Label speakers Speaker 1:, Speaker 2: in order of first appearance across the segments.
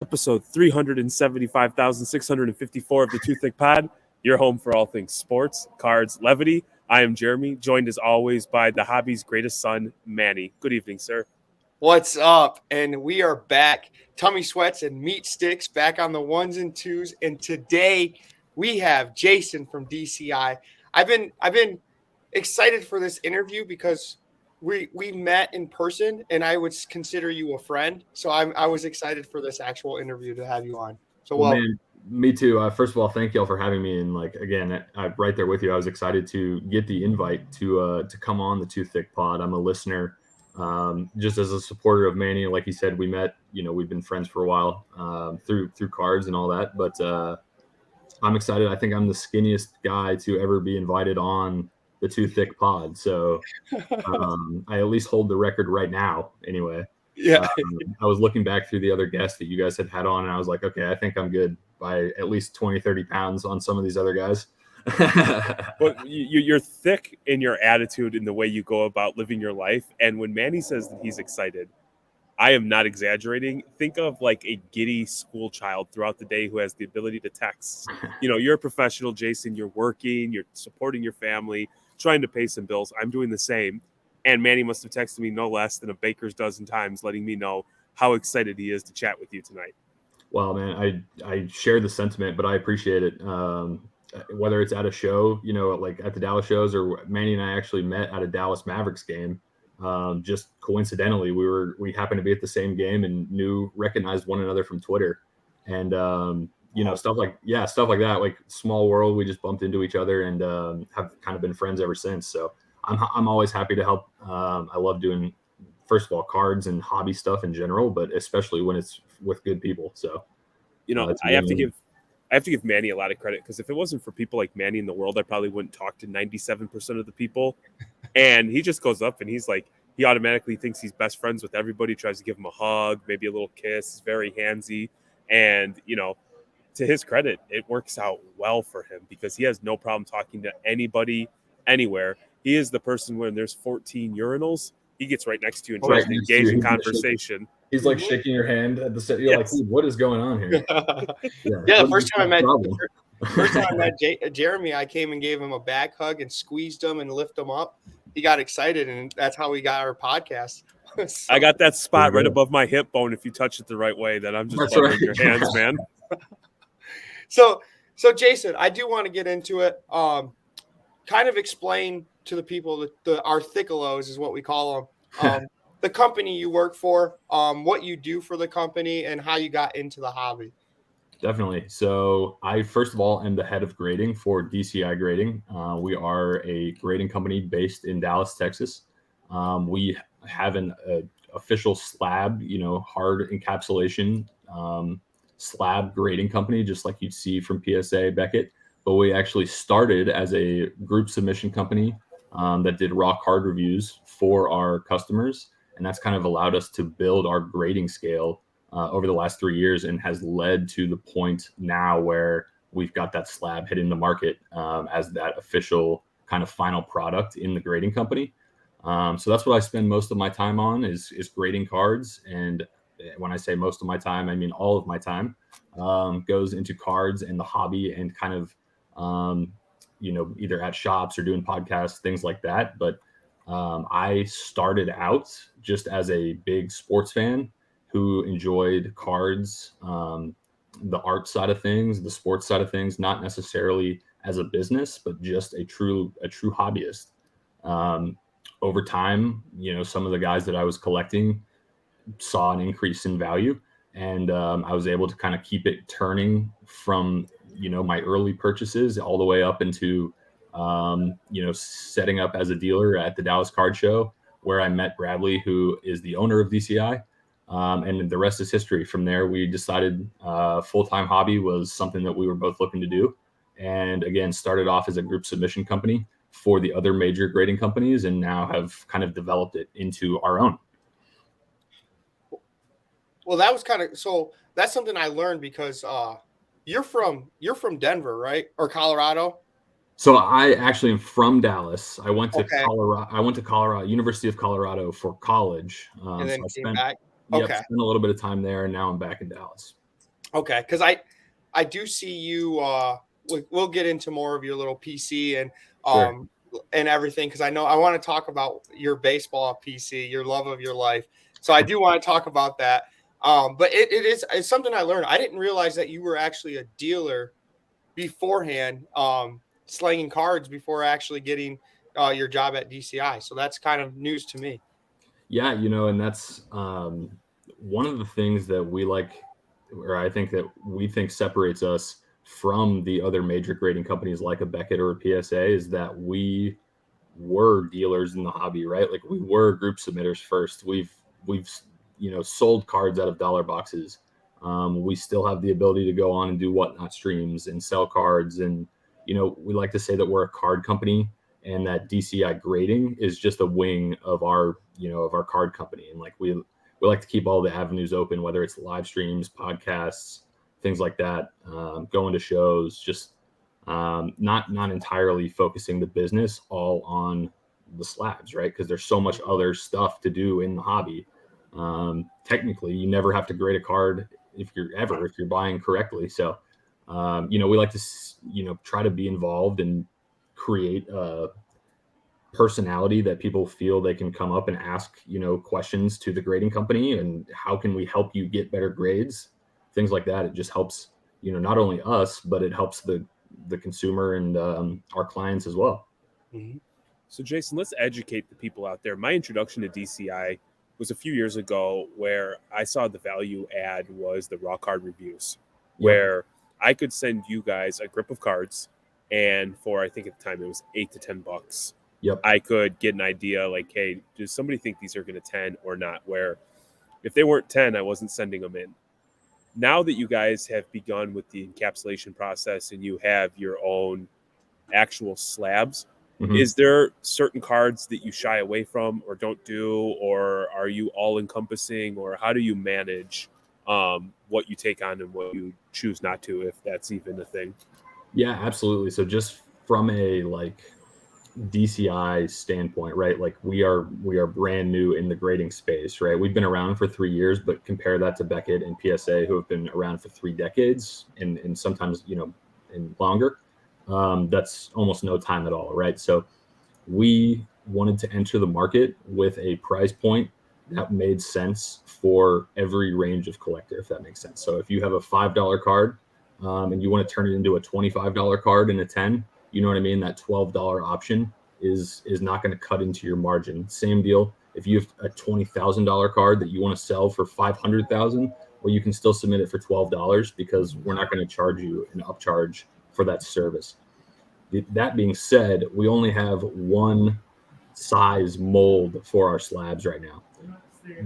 Speaker 1: Episode 375,654 of the Thicc Pod, your home for all things sports, cards, levity. I am Jeremy, joined as always by the hobby's greatest son, Manny. Good evening, sir.
Speaker 2: What's up? And we are back. Tummy Sweats and Meat Sticks back on the ones and twos. And today we have Jason from DCI. I've been excited for this interview because we met in person, and I would consider you a friend. So I was excited for this actual interview to have you on. So
Speaker 3: well man, me too. First of all, thank y'all for having me. And again, I'm right there with you. I was excited to get the invite to come on the Thicc Pod. I'm a listener, just as a supporter of Manny. Like he said, we met. We've been friends for a while through cards and all that. But I'm excited. I think I'm the skinniest guy to ever be invited on the Thicc Pod. So I at least hold the record right now anyway.
Speaker 2: Yeah.
Speaker 3: I was looking back through the other guests that you guys had on, and I was like, okay, I think I'm good by at least 20, 30 pounds on some of these other guys.
Speaker 1: But you're thick in your attitude and the way you go about living your life. And when Manny says that he's excited, I am not exaggerating. Think of like a giddy school child throughout the day who has the ability to text. You're a professional, Jason. You're working, you're supporting your family, trying to pay some bills. I'm doing the same. And Manny must have texted me no less than a baker's dozen times, letting me know how excited he is to chat with you tonight.
Speaker 3: Well, man, I share the sentiment, but I appreciate it. Whether it's at a show, like at the Dallas shows, or Manny and I actually met at a Dallas Mavericks game. Just coincidentally, we happened to be at the same game and recognized one another from Twitter, and stuff like that. Like small world, we just bumped into each other and have kind of been friends ever since. So I'm always happy to help. I love doing, first of all, cards and hobby stuff in general, but especially when it's with good people. So
Speaker 1: I have to give Manny a lot of credit, because if it wasn't for people like Manny in the world, I probably wouldn't talk to 97% of the people. And he just goes up and he's like, he automatically thinks he's best friends with everybody, tries to give him a hug, maybe a little kiss, is very handsy. And, to his credit, it works out well for him because he has no problem talking to anybody, anywhere. He is the person when there's 14 urinals, he gets right next to you and tries to engage in conversation.
Speaker 3: He's like shaking your hand at the set. You're like, what is going on here?
Speaker 2: Yeah, first time I met Jeremy, I came and gave him a back hug and squeezed him and lifted him up. He got excited, and that's how we got our podcast.
Speaker 1: I got that spot right above my hip bone. If you touch it the right way, then I'm just buttering your hands, man.
Speaker 2: So Jason, I do want to get into it. Kind of explain to the people that our thickalos is what we call them. The company you work for, what you do for the company, and how you got into the hobby.
Speaker 3: Definitely. So I, first of all, am the head of grading for DCI Grading. We are a grading company based in Dallas, Texas. We have an official slab, hard encapsulation slab grading company, just like you'd see from PSA Beckett. But we actually started as a group submission company that did raw card reviews for our customers. And that's kind of allowed us to build our grading scale over the last 3 years, and has led to the point now where we've got that slab hitting the market as that official kind of final product in the grading company. So that's what I spend most of my time on is grading cards. And when I say most of my time, I mean all of my time goes into cards and the hobby, and kind of either at shops or doing podcasts, things like that. But I started out just as a big sports fan who enjoyed cards, the art side of things, the sports side of things, not necessarily as a business, but just a true hobbyist. Over time, some of the guys that I was collecting saw an increase in value, and I was able to kind of keep it turning from, my early purchases all the way up into, setting up as a dealer at the Dallas Card Show, where I met Bradley, who is the owner of DCI. And the rest is history. From there, we decided full-time hobby was something that we were both looking to do. And again, started off as a group submission company for the other major grading companies, and now have kind of developed it into our own.
Speaker 2: Well, that was so that's something I learned because you're from Denver, right? Or Colorado?
Speaker 3: So I actually am from Dallas. I went to
Speaker 2: Okay.
Speaker 3: Colorado, University of Colorado for college.
Speaker 2: And
Speaker 3: So
Speaker 2: then
Speaker 3: I
Speaker 2: came
Speaker 3: spent,
Speaker 2: back.
Speaker 3: yep,
Speaker 2: Okay.
Speaker 3: spent a little bit of time there, and now I'm back in Dallas.
Speaker 2: Okay. Because I do see you. We'll get into more of your little PC
Speaker 3: Sure.
Speaker 2: and everything, because I know I want to talk about your baseball PC, your love of your life. So I do want to talk about that. But it's something I learned. I didn't realize that you were actually a dealer beforehand, slanging cards before actually getting your job at DCI. So that's kind of news to me.
Speaker 3: Yeah, and that's one of the things that we like, or I think that we think separates us from the other major grading companies like a Beckett or a PSA is that we were dealers in the hobby, right? Like we were group submitters first. We've sold cards out of dollar boxes. We still have the ability to go on and do whatnot streams and sell cards, and we like to say that we're a card company, and that DCI grading is just a wing of our card company. And like we like to keep all the avenues open, whether it's live streams, podcasts, things like that, going to shows, just not entirely focusing the business all on the slabs, right? Because there's so much other stuff to do in the hobby. Technically, you never have to grade a card if you're buying correctly. So, we like to try to be involved and create a personality that people feel they can come up and ask questions to the grading company, and how can we help you get better grades, things like that. It just helps not only us, but it helps the consumer and our clients as well.
Speaker 2: Mm-hmm.
Speaker 1: So, Jason, let's educate the people out there. My introduction to DCI was a few years ago, where I saw the value add was the raw card reviews, where I could send you guys a grip of cards, and for, I think at the time it was $8 to $10.
Speaker 3: Yep.
Speaker 1: I could get an idea like, hey, does somebody think these are going to 10 or not? Where if they weren't 10, I wasn't sending them in. Now that you guys have begun with the encapsulation process and you have your own actual slabs,
Speaker 3: Mm-hmm.
Speaker 1: is there certain cards that you shy away from or don't do, or are you all encompassing, or how do you manage what you take on and what you choose not to, if that's even a thing?
Speaker 3: Yeah, absolutely. So just from a DCI standpoint, right? Like we are brand new in the grading space, right? We've been around for 3 years, but compare that to Beckett and PSA, who have been around for 3 decades and sometimes, and longer. That's almost no time at all, right? So we wanted to enter the market with a price point that made sense for every range of collector, if that makes sense. So if you have a $5 card and you want to turn it into a $25 card and a 10, you know what I mean? That $12 option is not going to cut into your margin. Same deal. If you have a $20,000 card that you want to sell for $500,000, well, you can still submit it for $12 because we're not going to charge you an upcharge for that service. That being said, we only have one size mold for our slabs right now.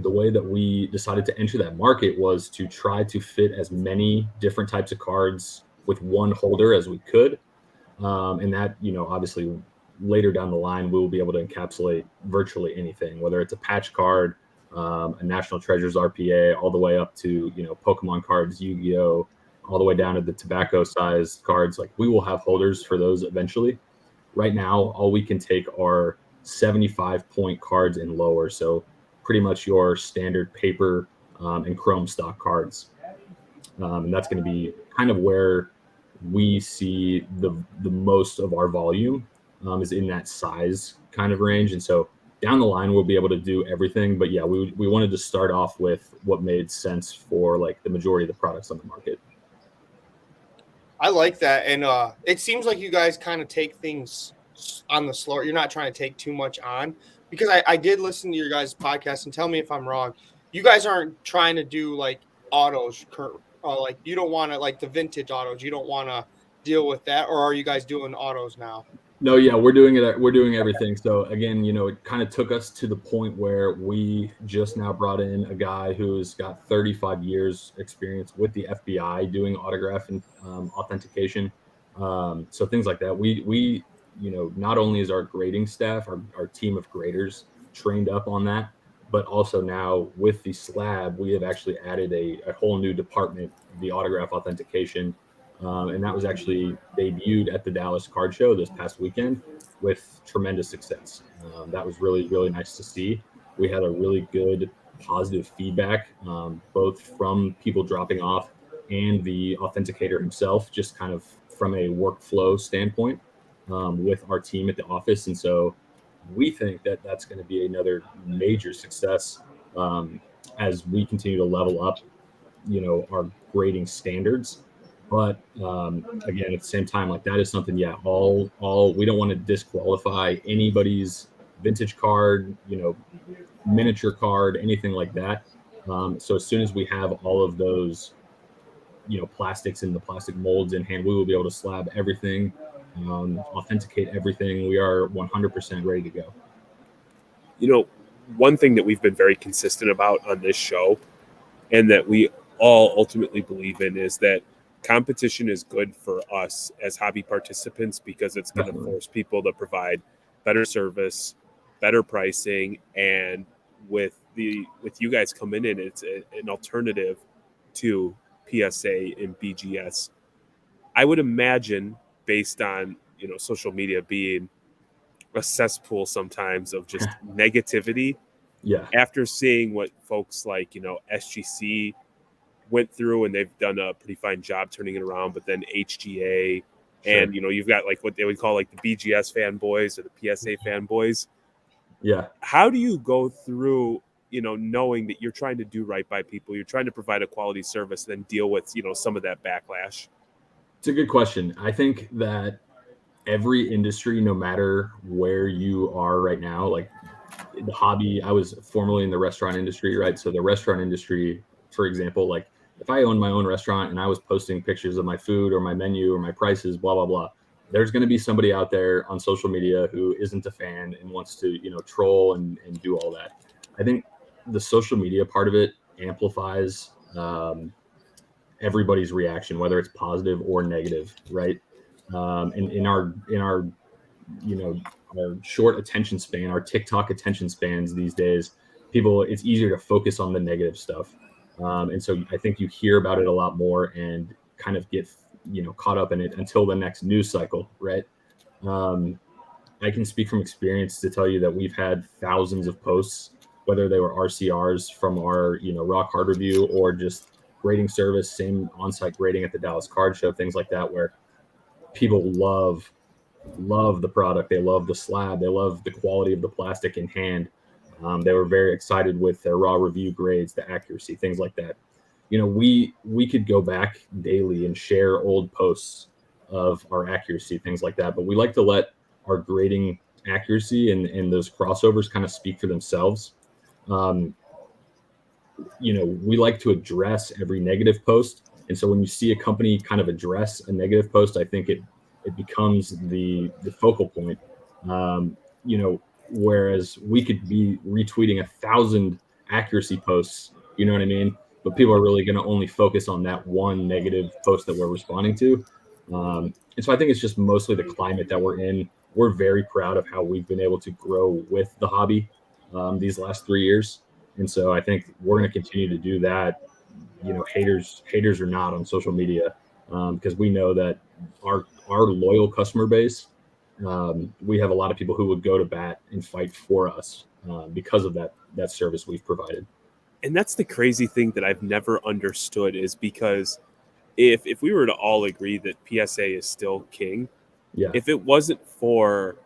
Speaker 3: The way that we decided to enter that market was to try to fit as many different types of cards with one holder as we could. And that, obviously later down the line, we will be able to encapsulate virtually anything, whether it's a patch card, a National Treasures RPA, all the way up to, Pokemon cards, Yu-Gi-Oh, all the way down to the tobacco sized cards. Like we will have holders for those eventually. Right now, all we can take are 75 point cards and lower. So pretty much your standard paper and chrome stock cards. And that's going to be kind of where we see the most of our volume is in that size kind of range. And so down the line, we'll be able to do everything. But yeah, we wanted to start off with what made sense for like the majority of the products on the market.
Speaker 2: I like that. And it seems like you guys kind of take things on the slower. You're not trying to take too much on, because I did listen to your guys' podcast, and tell me if I'm wrong. You guys aren't trying to do like autos, like you don't want to, like the vintage autos. You don't want to deal with that, or are you guys doing autos now?
Speaker 3: No, yeah, we're doing it. We're doing everything. So again, it kind of took us to the point where we just now brought in a guy who's got 35 years experience with the FBI doing autograph and authentication. So things like that. We not only is our grading staff, our team of graders trained up on that, but also now with the slab, we have actually added a whole new department, the autograph authentication. And that was actually debuted at the Dallas Card Show this past weekend with tremendous success. That was really, really nice to see. We had a really good positive feedback, both from people dropping off and the authenticator himself, just kind of from a workflow standpoint with our team at the office. And so we think that that's going to be another major success as we continue to level up, our grading standards. But again, at the same time, like that is something, yeah, all we don't want to disqualify anybody's vintage card, miniature card, anything like that. So as soon as we have all of those, plastics in the plastic molds in hand, we will be able to slab everything, authenticate everything. We are 100% ready to go.
Speaker 1: One thing that we've been very consistent about on this show and that we all ultimately believe in is that competition is good for us as hobby participants because it's going to force people to provide better service, better pricing, and with you guys coming in, it's an alternative to PSA and BGS. I would imagine, based on social media being a cesspool sometimes of just negativity.
Speaker 3: Yeah.
Speaker 1: After seeing what folks like SGC went through, and they've done a pretty fine job turning it around, but then HGA, and you've got like what they would call like the BGS fanboys or the PSA fanboys.
Speaker 3: Yeah.
Speaker 1: How do you go through knowing that you're trying to do right by people, you're trying to provide a quality service, then deal with some of that backlash?
Speaker 3: It's a good question. I think that every industry, no matter where you are right now, like the hobby, I was formerly in the restaurant industry, right? So the restaurant industry, for example, like if I owned my own restaurant and I was posting pictures of my food or my menu or my prices, blah, blah, blah, there's going to be somebody out there on social media who isn't a fan and wants to, troll and do all that. I think the social media part of it amplifies everybody's reaction, whether it's positive or negative, right? And in our our short attention span, our TikTok attention spans these days, it's easier to focus on the negative stuff. And so I think you hear about it a lot more and kind of get, caught up in it until the next news cycle, right? I can speak from experience to tell you that we've had thousands of posts, whether they were RCRs from our, raw card review or just grading service, same on-site grading at the Dallas Card Show, things like that, where people love the product. They love the slab. They love the quality of the plastic in hand. They were very excited with their raw review grades, the accuracy, things like that. We could go back daily and share old posts of our accuracy, things like that. But we like to let our grading accuracy and those crossovers kind of speak for themselves. We like to address every negative post. And so when you see a company kind of address a negative post, I think it becomes the focal point. Whereas we could be retweeting 1,000 accuracy posts, you know what I mean? But people are really going to only focus on that one negative post that we're responding to. And so I think it's just mostly the climate that we're in. We're very proud of how we've been able to grow with the hobby these last 3 years. And so I think we're going to continue to do that, haters or not on social media, because we know that our loyal customer base, we have a lot of people who would go to bat and fight for us because of that service we've provided.
Speaker 1: And that's the crazy thing that I've never understood, is because if we were to all agree that PSA is still king, if it wasn't for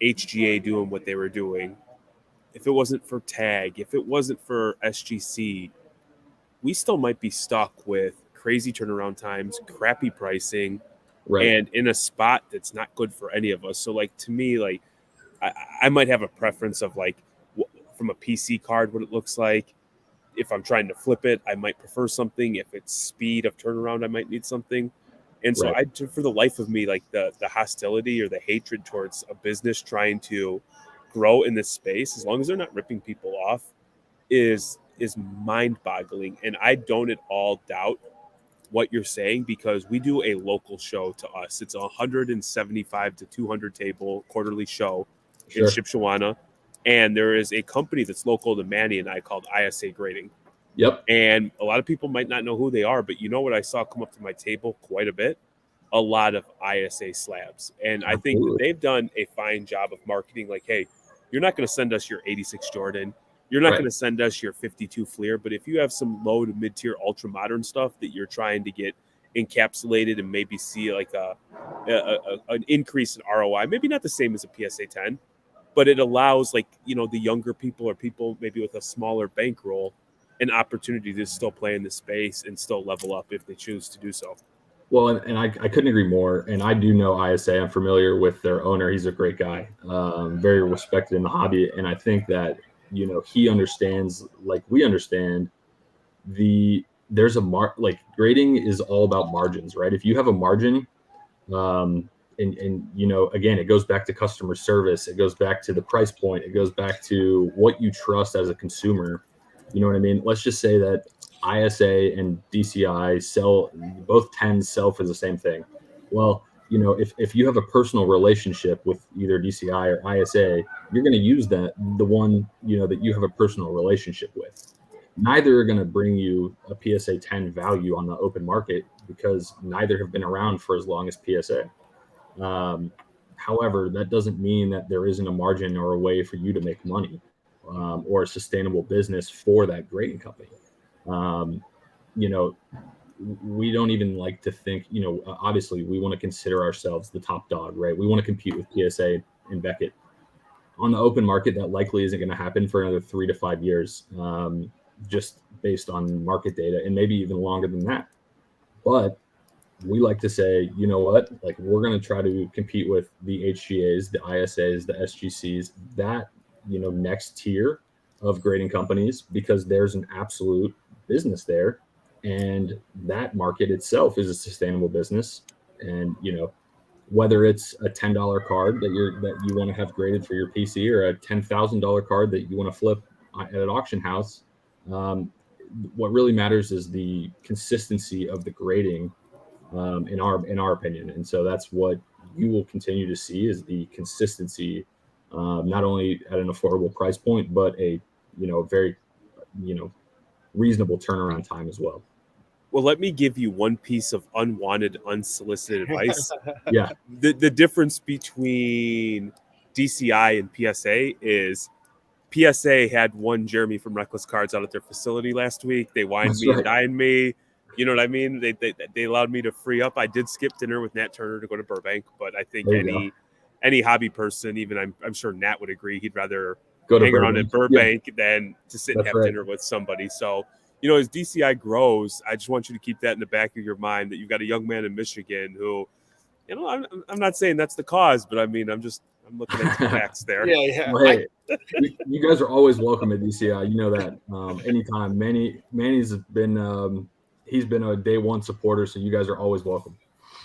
Speaker 1: HGA doing what they were doing, if it wasn't for Tag, if it wasn't for SGC, we still might be stuck with crazy turnaround times, crappy pricing, and in a spot that's not good for any of us. So, like, to me, like, I might have a preference of, like, from a PC card, what it looks like. If I'm trying to flip it, I might prefer something. If it's speed of turnaround, I might need something. And so for the life of me, like the hostility or the hatred towards a business trying to grow in this space, as long as they're not ripping people off, is mind-boggling. And I don't at all doubt what you're saying, because we do a local show to us. It's a 175 to 200 table quarterly show in Shipshewana. And there is a company that's local to Manny and I called ISA Grading.
Speaker 3: Yep.
Speaker 1: And a lot of people might not know who they are, but you know what I saw come up to my table quite a bit? a lot of ISA slabs. And I think that they've done a fine job of marketing like, hey, you're not going to send us your 86 Jordan. You're not going to send us your 52 Fleer. But if you have some low to mid-tier ultra modern stuff that you're trying to get encapsulated and maybe see like an increase in ROI, maybe not the same as a PSA 10, but it allows like, the younger people or people maybe with a smaller bankroll an opportunity to still play in the space and still level up if they choose to do so.
Speaker 3: Well, and I couldn't agree more. And I do know ISA. I'm familiar with their owner. He's a great guy, very respected in the hobby. And I think that, he understands, like we understand, there's like grading is all about margins, right? If you have a margin, and again, it goes back to customer service. It goes back to the price point. It goes back to what you trust as a consumer. You know what I mean? Let's just say that ISA and DCI both 10s sell for the same thing. Well, if you have a personal relationship with either DCI or ISA, you're going to use the one, that you have a personal relationship with. Neither are going to bring you a PSA 10 value on the open market because neither have been around for as long as PSA. However, that doesn't mean that there isn't a margin or a way for you to make money or a sustainable business for that grading company. We don't even like to think, obviously we want to consider ourselves the top dog, right? We want to compete with PSA and Beckett. On the open market, that likely isn't going to happen for another 3 to 5 years, just based on market data, and maybe even longer than that. But we like to say, you know what, like we're going to try to compete with the HGAs, the ISAs, the SGCs, that, next tier of grading companies, because there's an absolute business there. And that market itself is a sustainable business. And, whether it's a $10 card that you want to have graded for your PC or a $10,000 card that you want to flip at an auction house, what really matters is the consistency of the grading, in our opinion. And so that's what you will continue to see is the consistency, not only at an affordable price point, but a very reasonable turnaround time as well.
Speaker 1: Well, let me give you one piece of unwanted, unsolicited advice.
Speaker 3: Yeah.
Speaker 1: The difference between DCI and PSA is PSA had one Jeremy from Reckless Cards out at their facility last week. They wined me and dined me. You know what I mean? They allowed me to free up. I did skip dinner with Nat Turner to go to Burbank, but I think any hobby person, even I'm sure Nat would agree, he'd rather hang around at Burbank than to sit and have dinner with somebody. So, as DCI grows, I just want you to keep that in the back of your mind that you've got a young man in Michigan who, I'm not saying that's the cause, but I mean, I'm looking at the facts there.
Speaker 2: Yeah.
Speaker 3: Well, hey, you guys are always welcome at DCI. You know that. Anytime. Manny's been he's been a day one supporter, so you guys are always welcome.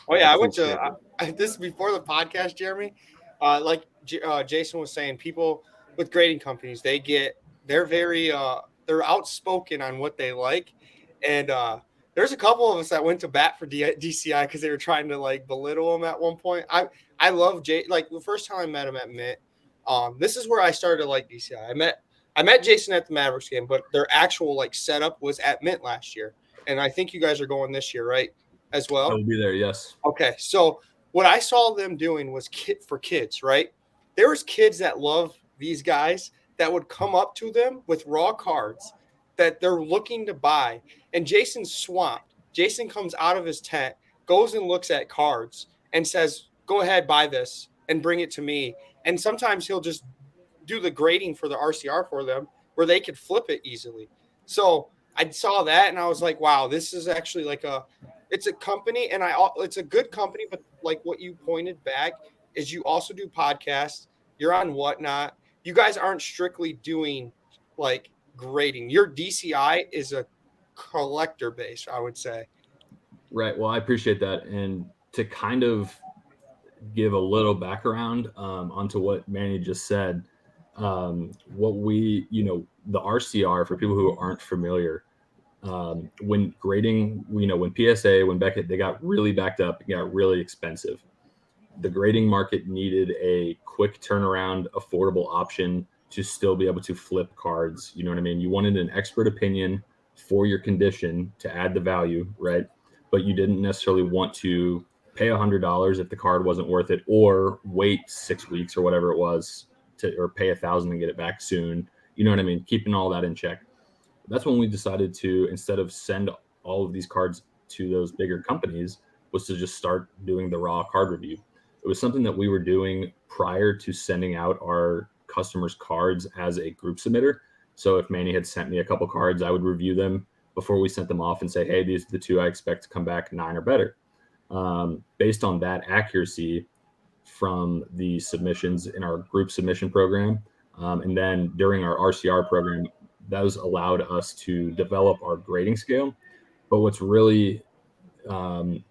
Speaker 2: Oh yeah, I went to this before the podcast, Jeremy. Like Jason was saying, people with grading companies, they're very they're outspoken on what they like, and there's a couple of us that went to bat for DCI because they were trying to like belittle him at one point. I love like the first time I met him at Mint. This is where I started to like DCI. I met Jason at the Mavericks game, but their actual like setup was at Mint last year, and I think you guys are going this year, right? As well.
Speaker 3: I'll be there. Yes.
Speaker 2: Okay. So what I saw them doing was for kids, right? There was kids that love these guys that would come up to them with raw cards that they're looking to buy. And Jason's swamped. Jason comes out of his tent, goes and looks at cards and says, go ahead, buy this and bring it to me. And sometimes he'll just do the grading for the RCR for them where they could flip it easily. So I saw that and I was like, wow, this is actually like it's a company, and it's a good company, but like what you pointed back is you also do podcasts. You're on Whatnot. You guys aren't strictly doing like grading. Your DCI is a collector base, I would say.
Speaker 3: Right. Well, I appreciate that. And to kind of give a little background onto what Manny just said, what we, the RCR, for people who aren't familiar, when grading, when PSA, when Beckett, they got really backed up, it got really expensive. The grading market needed a quick turnaround, affordable option to still be able to flip cards. You know what I mean? You wanted an expert opinion for your condition to add the value, right? But you didn't necessarily want to pay $100 if the card wasn't worth it, or wait 6 weeks or whatever it was or pay $1,000 and get it back soon. You know what I mean? Keeping all that in check. That's when we decided to, instead of send all of these cards to those bigger companies, was to just start doing the raw card review. It was something that we were doing prior to sending out our customers' cards as a group submitter. So if Manny had sent me a couple cards, I would review them before we sent them off and say, hey, these are the 2 I expect to come back 9 or better. Based on that accuracy from the submissions in our group submission program, and then during our RCR program, those allowed us to develop our grading scale. But what's really, what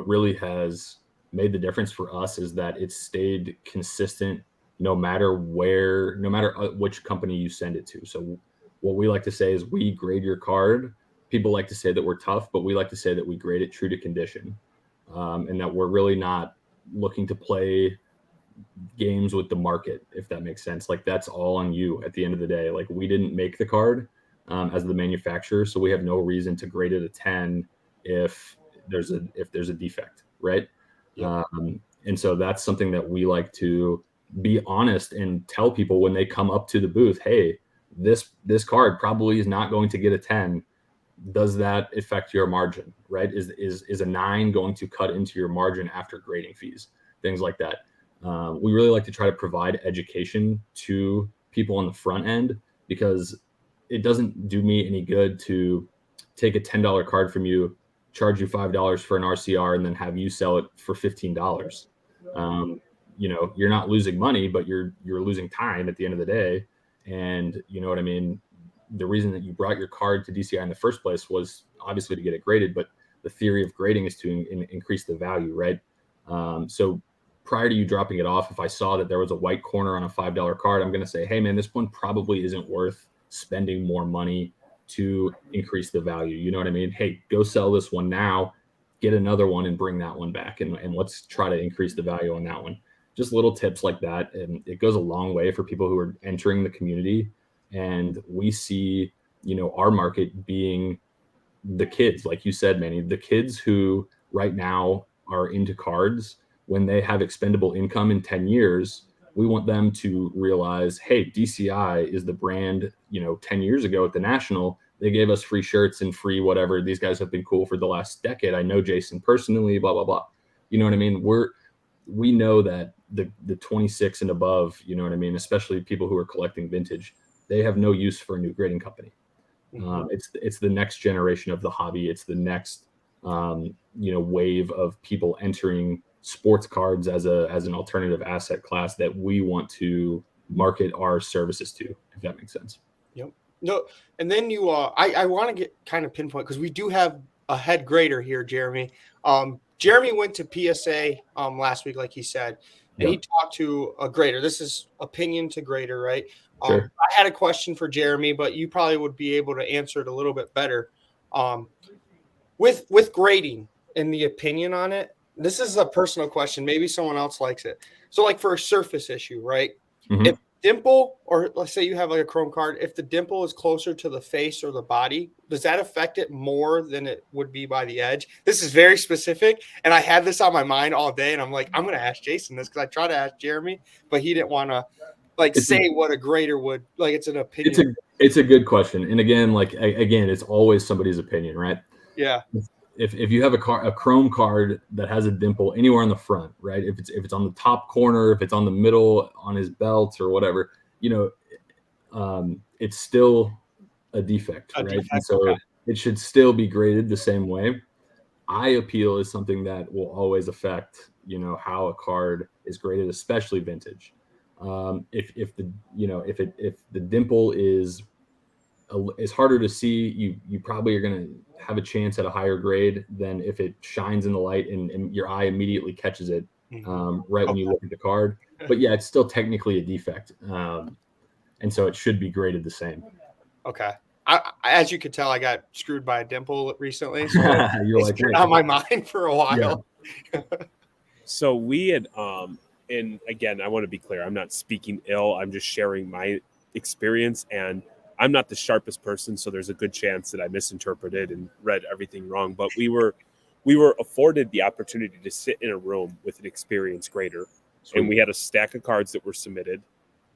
Speaker 3: really has made the difference for us is that it's stayed consistent no matter which company you send it to. So what we like to say is we grade your card. People like to say that we're tough, but we like to say that we grade it true to condition, and that we're really not looking to play games with the market, if that makes sense. Like, that's all on you at the end of the day. Like, we didn't make the card as the manufacturer, so we have no reason to grade it a 10 if there's a defect, right? Yeah. And so that's something that we like to be honest and tell people when they come up to the booth. Hey, this card probably is not going to get a 10. Does that affect your margin, right? Is a 9 going to cut into your margin after grading fees? Things like that. We really like to try to provide education to people on the front end, because it doesn't do me any good to take a $10 card from you, charge you $5 for an RCR, and then have you sell it for $15. You're not losing money, but you're losing time at the end of the day. And you know what I mean? The reason that you brought your card to DCI in the first place was obviously to get it graded, but the theory of grading is to increase the value, right? So prior to you dropping it off, if I saw that there was a white corner on a $5 card, I'm going to say, hey man, this one probably isn't worth spending more money to increase the value. You know what I mean? Hey, go sell this one now, get another one and bring that one back. And let's try to increase the value on that one. Just little tips like that. And it goes a long way for people who are entering the community. And we see, our market being the kids, like you said, Manny, the kids who right now are into cards. When they have expendable income in 10 years, we want them to realize, hey, DCI is the brand. 10 years ago at the National, they gave us free shirts and free whatever. These guys have been cool for the last decade. I know Jason personally, blah, blah, blah. You know what I mean? We know that the 26 and above, you know what I mean? Especially people who are collecting vintage, they have no use for a new grading company. It's the next generation of the hobby. It's the next, wave of people entering sports cards as an alternative asset class that we want to market our services to, if that makes sense.
Speaker 2: Yep. No, and then I want to get kind of pinpoint, because we do have a head grader here, Jeremy. Jeremy went to PSA last week, like he said, and he talked to a grader. This is opinion to grader, right?
Speaker 3: Sure.
Speaker 2: I had a question for Jeremy, but you probably would be able to answer it a little bit better. With grading and the opinion on it, this is a personal question. Maybe someone else likes it. So, like for a surface issue, right? Mm-hmm. If dimple, or let's say you have like a chrome card, if the dimple is closer to the face or the body, does that affect it more than it would be by the edge? This is very specific, and I had this on my mind all day, and I'm like, I'm going to ask Jason this, because I tried to ask Jeremy, but he didn't want to say what a grader would, like, it's an opinion.
Speaker 3: It's a good question. And again, it's always somebody's opinion, right?
Speaker 2: Yeah.
Speaker 3: If you have a chrome card that has a dimple anywhere on the front, right? If it's on the top corner, if it's on the middle, on his belt or whatever, it's still a defect, right? And so it should still be graded the same way. Eye appeal is something that will always affect, how a card is graded, especially vintage. If the dimple is harder to see, you probably are going to have a chance at a higher grade than if it shines in the light and your eye immediately catches it when you look at the card. But yeah, it's still technically a defect, and so it should be graded the same.
Speaker 2: Okay. As you could tell, I got screwed by a dimple recently, so it's been on my mind for a while.
Speaker 1: Yeah. So we had and again, I want to be clear, I'm not speaking ill, I'm just sharing my experience, and I'm not the sharpest person, so there's a good chance that I misinterpreted and read everything wrong. But we were we were afforded the opportunity to sit in a room with an experienced grader.
Speaker 3: Sweet.
Speaker 1: And we had a stack of cards that were submitted,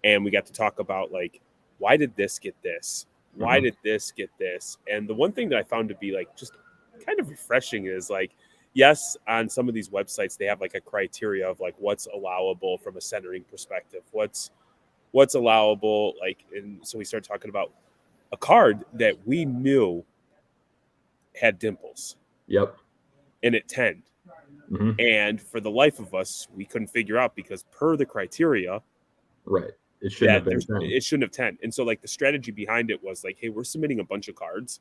Speaker 1: and we got to talk about like, why did this get this? Why did this get this? And the one thing that I found to be like just kind of refreshing is like, yes, on some of these websites they have like a criteria of like what's allowable from a centering perspective, what's allowable, like, and so we started talking about a card that we knew had dimples.
Speaker 3: Yep.
Speaker 1: And it 10. And for the life of us, we couldn't figure out because per the criteria,
Speaker 3: right, it shouldn't have been 10.
Speaker 1: It shouldn't have 10. And so like the strategy behind it was like, hey, we're submitting a bunch of cards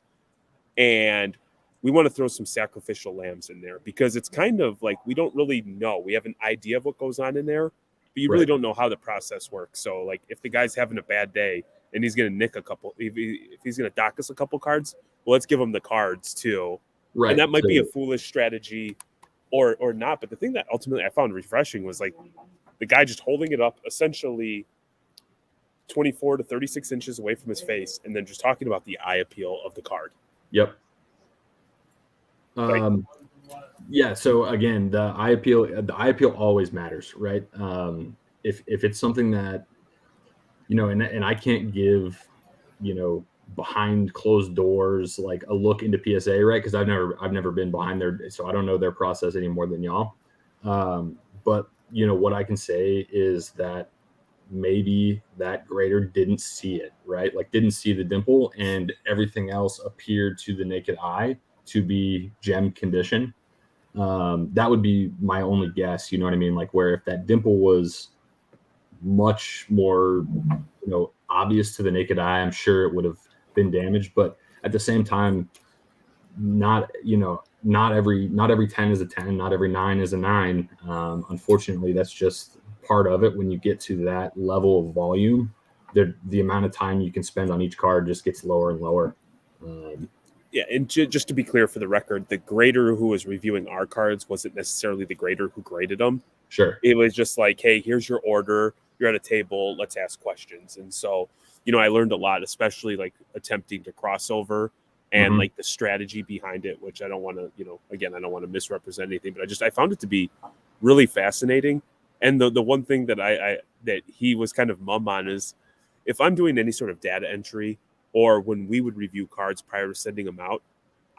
Speaker 1: and we want to throw some sacrificial lambs in there because it's kind of like we don't really know. We have an idea of what goes on in there, but you really don't know how the process works. So like if the guy's having a bad day and he's going to nick a couple, if he's going to dock us a couple cards, well, let's give him the cards too. Right. And that might be a foolish strategy or not. But the thing that ultimately I found refreshing was like the guy just holding it up essentially 24 to 36 inches away from his face and then just talking about the eye appeal of the card.
Speaker 3: Yep. Yeah. So again, the eye appeal always matters, right? If it's something that, you know, and I can't give, you know, behind closed doors, like a look into PSA, right? Because I've never been behind there, so I don't know their process any more than y'all. But you know what I can say is that maybe that grader didn't see it, right? Like didn't see the dimple, and everything else appeared to the naked eye to be gem condition. That would be my only guess. You know what I mean? Like where if that dimple was much more, you know, obvious to the naked eye, I'm sure it would have been damaged. But at the same time, not every 10 is a 10, not every 9 is a 9. Unfortunately, that's just part of it. When you get to that level of volume, the amount of time you can spend on each card just gets lower and lower.
Speaker 1: Yeah, and just to be clear for the record, the grader who was reviewing our cards wasn't necessarily the grader who graded them.
Speaker 3: Sure.
Speaker 1: It was just like, hey, here's your order. You're at a table. Let's ask questions. And so, you know, I learned a lot, especially like attempting to cross over and like the strategy behind it, which I don't want to, you know, again, I don't want to misrepresent anything, but I found it to be really fascinating. And the one thing that that he was kind of mum on is if I'm doing any sort of data entry or when we would review cards prior to sending them out,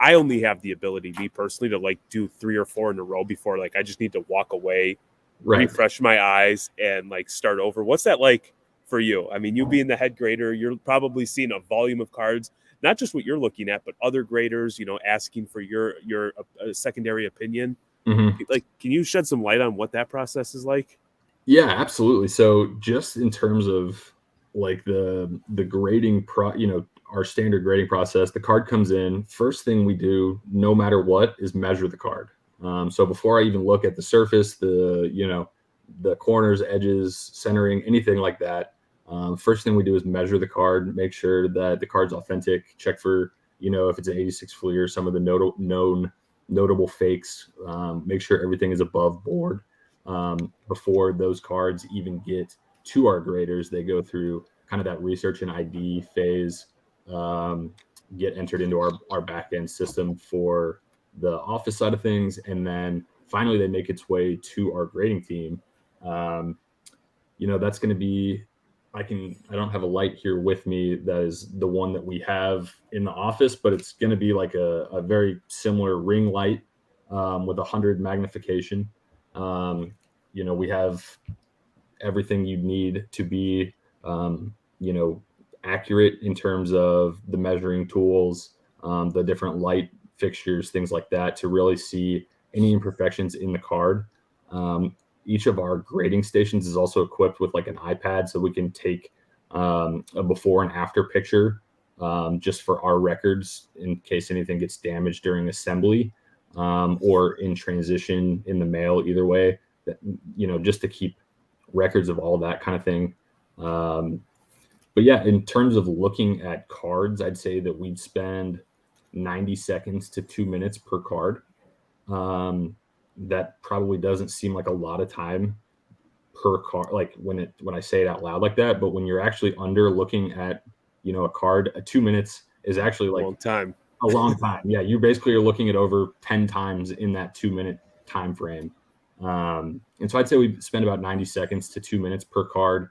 Speaker 1: I only have the ability, me personally, to like do 3 or 4 in a row before like I just need to walk away, refresh my eyes, and like start over. What's that like for you? I mean, you being the head grader, you're probably seeing a volume of cards, not just what you're looking at, but other graders, you know, asking for your secondary opinion. Like, can you shed some light on what that process is like?
Speaker 3: Yeah, absolutely. So just in terms of like the grading our standard grading process, the card comes in. First thing we do, no matter what, is measure the card. So before I even look at the surface, the corners, edges, centering, anything like that, first thing we do is measure the card, make sure that the card's authentic, check for, you know, if it's an 86 Fleer, some of the notable fakes, make sure everything is above board. Before those cards even get to our graders, they go through kind of that research and ID phase, get entered into our back-end system for the office side of things, and then finally they make its way to our grading team. You know, that's going to be, I don't have a light here with me that is the one that we have in the office, but it's going to be like a very similar ring light with 100 magnification. You know, we have everything you need to be, you know, accurate in terms of the measuring tools, the different light fixtures, things like that, to really see any imperfections in the card. Each of our grading stations is also equipped with like an iPad, so we can take a before and after picture just for our records in case anything gets damaged during assembly or in transition in the mail, either way, that, you know, just to keep records of all that kind of thing. But yeah, in terms of looking at cards, I'd say that we'd spend 90 seconds to 2 minutes per card. That probably doesn't seem like a lot of time per card, like when I say it out loud like that, but when you're actually under looking at, you know, a card, 2 minutes is actually like
Speaker 1: long time.
Speaker 3: a long time. Yeah, you basically are looking at over 10 times in that 2-minute time frame. And so I'd say we spend about 90 seconds to 2 minutes per card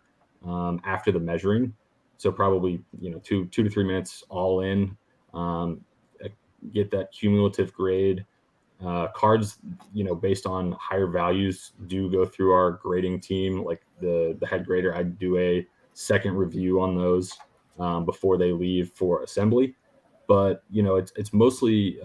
Speaker 3: after the measuring. So probably, 2 to 3 minutes all in. Get that cumulative grade. Cards, based on higher values, do go through our grading team. Like the head grader, I do a second review on those before they leave for assembly. But it's mostly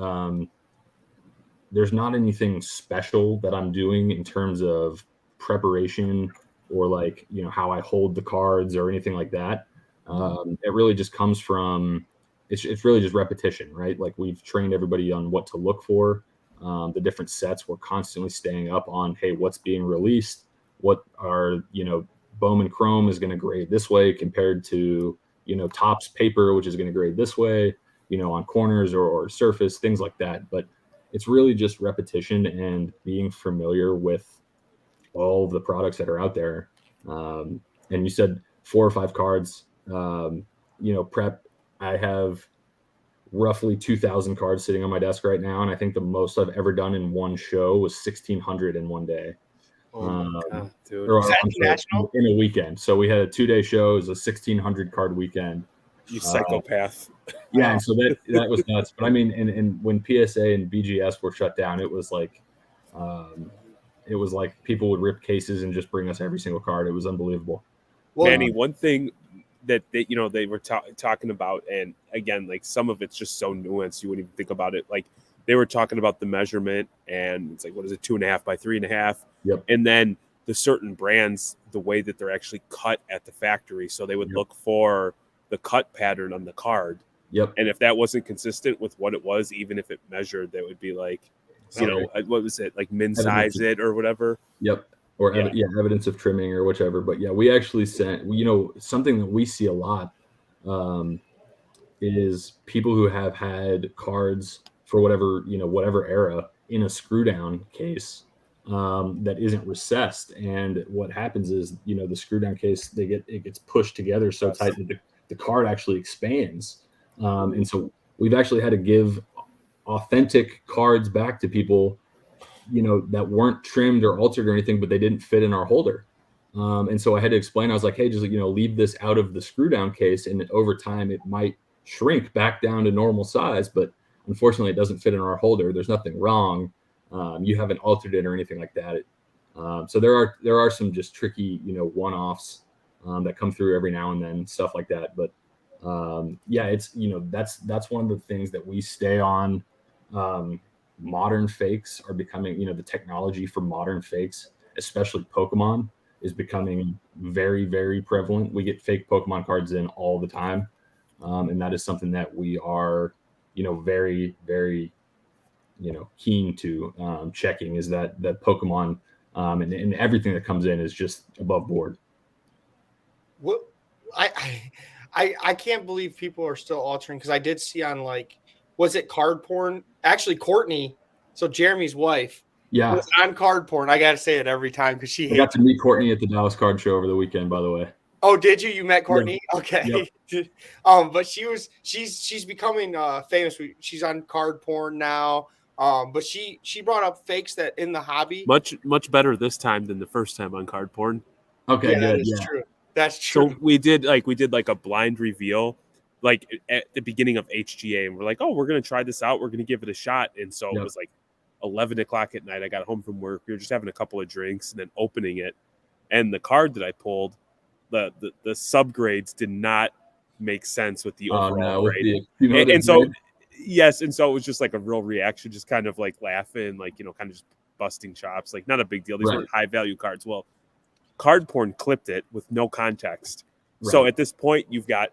Speaker 3: there's not anything special that I'm doing in terms of preparation or like how I hold the cards or anything like that. It really just comes from it's really just repetition, right? Like we've trained everybody on what to look for. The different sets, we're constantly staying up on, hey, what's being released, what are Bowman Chrome is going to grade this way compared to Topps paper, which is going to grade this way, on corners or surface, things like that. But it's really just repetition and being familiar with all of the products that are out there. And you said 4 or 5 cards. Prep, I have roughly 2,000 cards sitting on my desk right now, and I think the most I've ever done in one show was 1,600 in one day.
Speaker 1: Oh my God, dude.
Speaker 3: In a weekend. So we had a 2-day show. It was a 1,600 card weekend.
Speaker 1: You psychopath.
Speaker 3: Yeah, and so that was nuts. But I mean, and when PSA and BGS were shut down, it was like people would rip cases and just bring us every single card. It was unbelievable.
Speaker 1: Well, Manny, one thing that they were talking about, and again, like some of it's just so nuanced you wouldn't even think about it. Like they were talking about the measurement, and it's like, what is it, 2.5 by 3.5?
Speaker 3: Yep.
Speaker 1: And then the certain brands, the way that they're actually cut at the factory, so they would look for the cut pattern on the card.
Speaker 3: Yep.
Speaker 1: And if that wasn't consistent with what it was, even if it measured, that would be like, what was it, like min size it or whatever.
Speaker 3: Yep. Or evidence of trimming or whichever. But yeah, we actually sent, something that we see a lot is people who have had cards for whatever era in a screw down case that isn't recessed. And what happens is, the screw down case, it gets pushed together so tight that the card actually expands. And so we've actually had to give authentic cards back to people that weren't trimmed or altered or anything, but they didn't fit in our holder. And so I had to explain, I was like, hey, just, leave this out of the screw down case. And over time it might shrink back down to normal size, but unfortunately it doesn't fit in our holder. There's nothing wrong. You haven't altered it or anything like that. So there are some just tricky, one-offs that come through every now and then, stuff like that. But it's, that's one of the things that we stay on. Modern fakes are becoming, the technology for modern fakes, especially Pokemon, is becoming very, very prevalent. We get fake Pokemon cards in all the time. And that is something that we are, very, very, keen to checking, is that Pokemon and everything that comes in is just above board.
Speaker 2: What I can't believe people are still altering, because I did see on, like, was it Card Porn? Actually, Courtney, so Jeremy's wife, was on Card Porn. I got to say it every time because she
Speaker 3: got to meet Courtney at the Dallas Card Show over the weekend, by the way.
Speaker 2: Oh, did you? You met Courtney?
Speaker 3: Yeah.
Speaker 2: Okay. Yep. But she's becoming famous. She's on Card Porn now. But she brought up fakes that in the hobby.
Speaker 1: Much better this time than the first time on Card Porn.
Speaker 3: Okay,
Speaker 2: yeah, that is true. That's true.
Speaker 1: So we did like a blind reveal, like at the beginning of HGA, and we're like, oh, we're gonna try this out. We're gonna give it a shot. And so it was like 11 o'clock at night. I got home from work. We were just having a couple of drinks and then opening it, and the card that I pulled, the subgrades did not make sense with the overall grade. And so it was just like a real reaction, just kind of like laughing, like, kind of just busting chops, like not a big deal. These weren't high value cards. Well, Card Porn clipped it with no context. Right. So at this point, you've got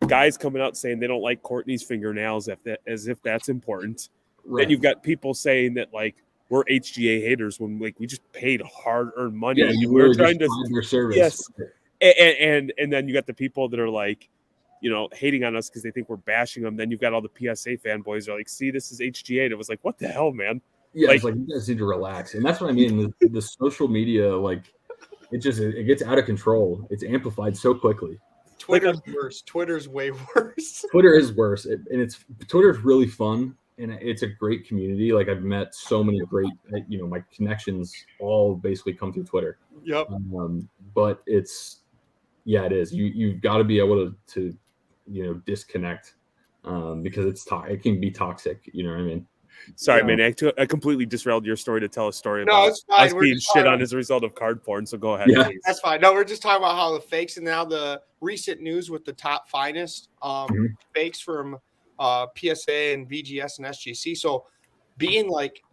Speaker 1: guys coming out saying they don't like Courtney's fingernails, as if that's important. Right. Then you've got people saying that, like, we're HGA haters when, like, we just paid hard-earned money.
Speaker 3: Yeah, you were trying to your service.
Speaker 1: Yes, and then you got the people that are like, hating on us because they think we're bashing them. Then you've got all the PSA fanboys are like, see, this is HGA. And it was like, what the hell, man?
Speaker 3: Yeah, it's like, you guys need to relax. And that's what I mean. The social media, like, it gets out of control. It's amplified so quickly.
Speaker 2: Twitter's worse. Twitter's way worse.
Speaker 3: Twitter is worse, Twitter's really fun, and it's a great community. Like I've met so many great, my connections all basically come through Twitter.
Speaker 2: Yep.
Speaker 3: But it is. You've got to be able to disconnect, because it can be toxic. You know what I mean?
Speaker 1: Sorry, man. I completely disrailed your story to tell a story about
Speaker 2: it's fine.
Speaker 1: us being shit on as a result of card porn. So go ahead, please.
Speaker 2: That's fine. No, we're just talking about how the fakes, and now the recent news with the top finest fakes from PSA and VGS and SGC. So being like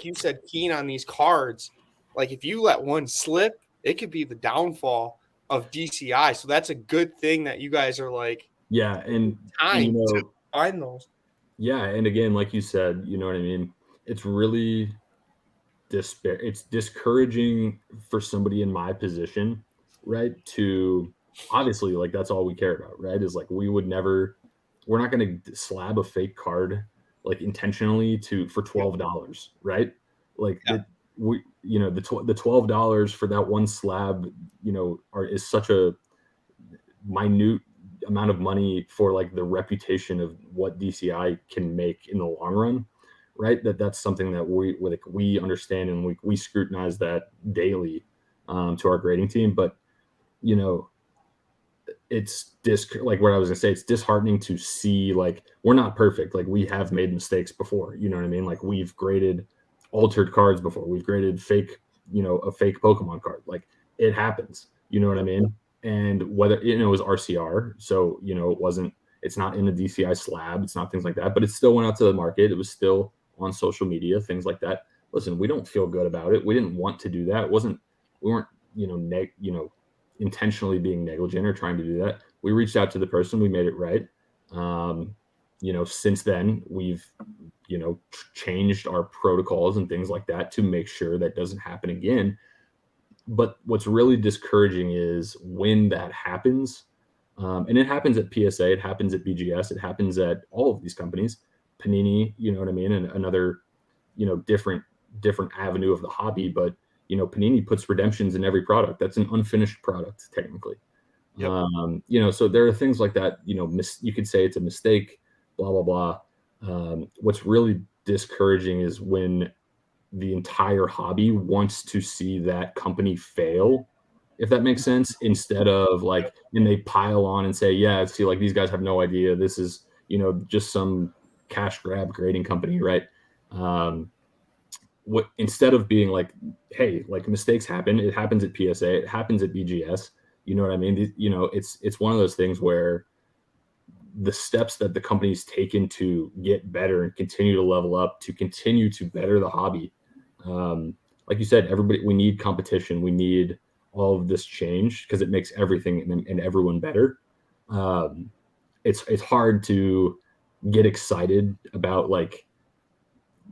Speaker 2: you said, keen on these cards, like if you let one slip, it could be the downfall of DCI. So that's a good thing that you guys are like,
Speaker 3: and
Speaker 2: time to find those.
Speaker 3: Yeah, and again, like you said, you know what I mean? It's really it's discouraging for somebody in my position, right? To obviously, like, that's all we care about, right? Is like we're not going to slab a fake card like intentionally for $12, right? Like the $12 for that one slab, is such a minute amount of money for like the reputation of what DCI can make in the long run, right? That's something that we understand, and we scrutinize that daily to our grading team. But it's like what I was gonna say, it's disheartening to see, like, we're not perfect. Like, we have made mistakes before, you know what I mean? Like, we've graded altered cards before, we've graded a fake Pokemon card. Like, it happens, you know what I mean? And whether it was RCR, so it's not in the DCI slab, it's not things like that, but it still went out to the market. It was still on social media, things like that. Listen, we don't feel good about it. We didn't want to do that. We weren't intentionally being negligent or trying to do that. We reached out to the person, we made it right. Since then we've changed our protocols and things like that to make sure that doesn't happen again. But what's really discouraging is when that happens, and it happens at PSA, it happens at BGS, it happens at all of these companies, Panini, you know what I mean, and another, different avenue of the hobby. But Panini puts redemptions in every product. That's an unfinished product, technically. Yep. So there are things like that. You could say it's a mistake, blah blah blah. What's really discouraging is when the entire hobby wants to see that company fail, if that makes sense, instead of like, and they pile on and say, yeah, see, like, these guys have no idea, this is just some cash grab grading company, right? Instead of being like, hey, like, mistakes happen, it happens at PSA, it happens at BGS, you know what I mean? It's one of those things where the steps that the company's taken to get better and continue to level up, to continue to better the hobby, like you said, we need competition, we need all of this change, because it makes everything and everyone better. It's hard to get excited about like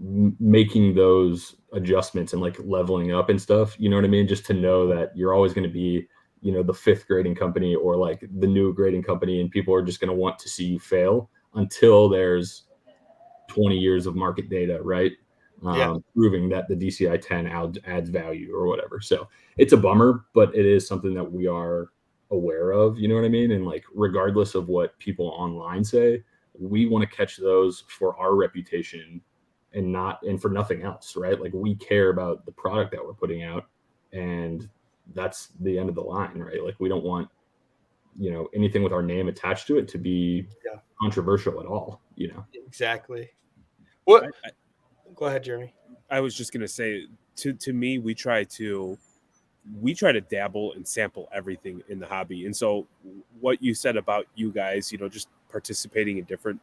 Speaker 3: making those adjustments and like leveling up and stuff, you know what I mean? Just to know that you're always going to be, the fifth grading company or like the new grading company, and people are just going to want to see you fail until there's 20 years of market data, right? Proving that the DCI 10 adds value or whatever. So it's a bummer, but it is something that we are aware of, you know what I mean? And like, regardless of what people online say, we want to catch those for our reputation and for nothing else, right? Like, we care about the product that we're putting out, and that's the end of the line, right? Like, we don't want anything with our name attached to it to be controversial at all,
Speaker 2: Exactly. What? Go ahead, Jeremy.
Speaker 1: I was just gonna say, to me, we try to dabble and sample everything in the hobby. And so what you said about you guys, just participating in different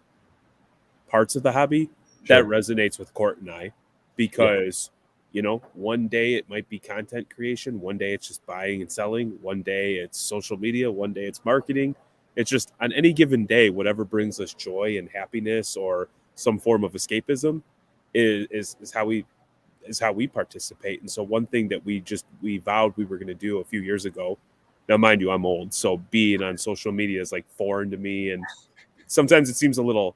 Speaker 1: parts of the hobby, that resonates with Court and I, because one day it might be content creation, one day it's just buying and selling, one day it's social media, one day it's marketing. It's just on any given day, whatever brings us joy and happiness or some form of escapism is how we participate. And so one thing that we vowed we were going to do a few years ago. Now, mind you, I'm old, so being on social media is like foreign to me, and sometimes it seems a little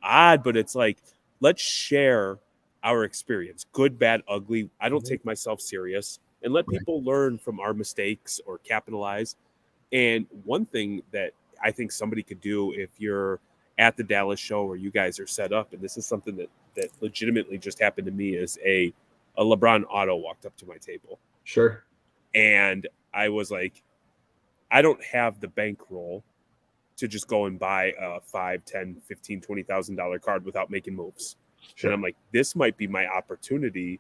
Speaker 1: odd, but it's like, let's share our experience, good, bad, ugly. I don't take myself serious, and let people learn from our mistakes or capitalize. And one thing that I think somebody could do if you're at the Dallas show or you guys are set up, and this is something that legitimately just happened to me, is a LeBron auto walked up to my table.
Speaker 3: Sure.
Speaker 1: And I was like, I don't have the bankroll to just go and buy a $5, $10, $15, $20,000 card without making moves.
Speaker 3: Sure.
Speaker 1: And I'm like, this might be my opportunity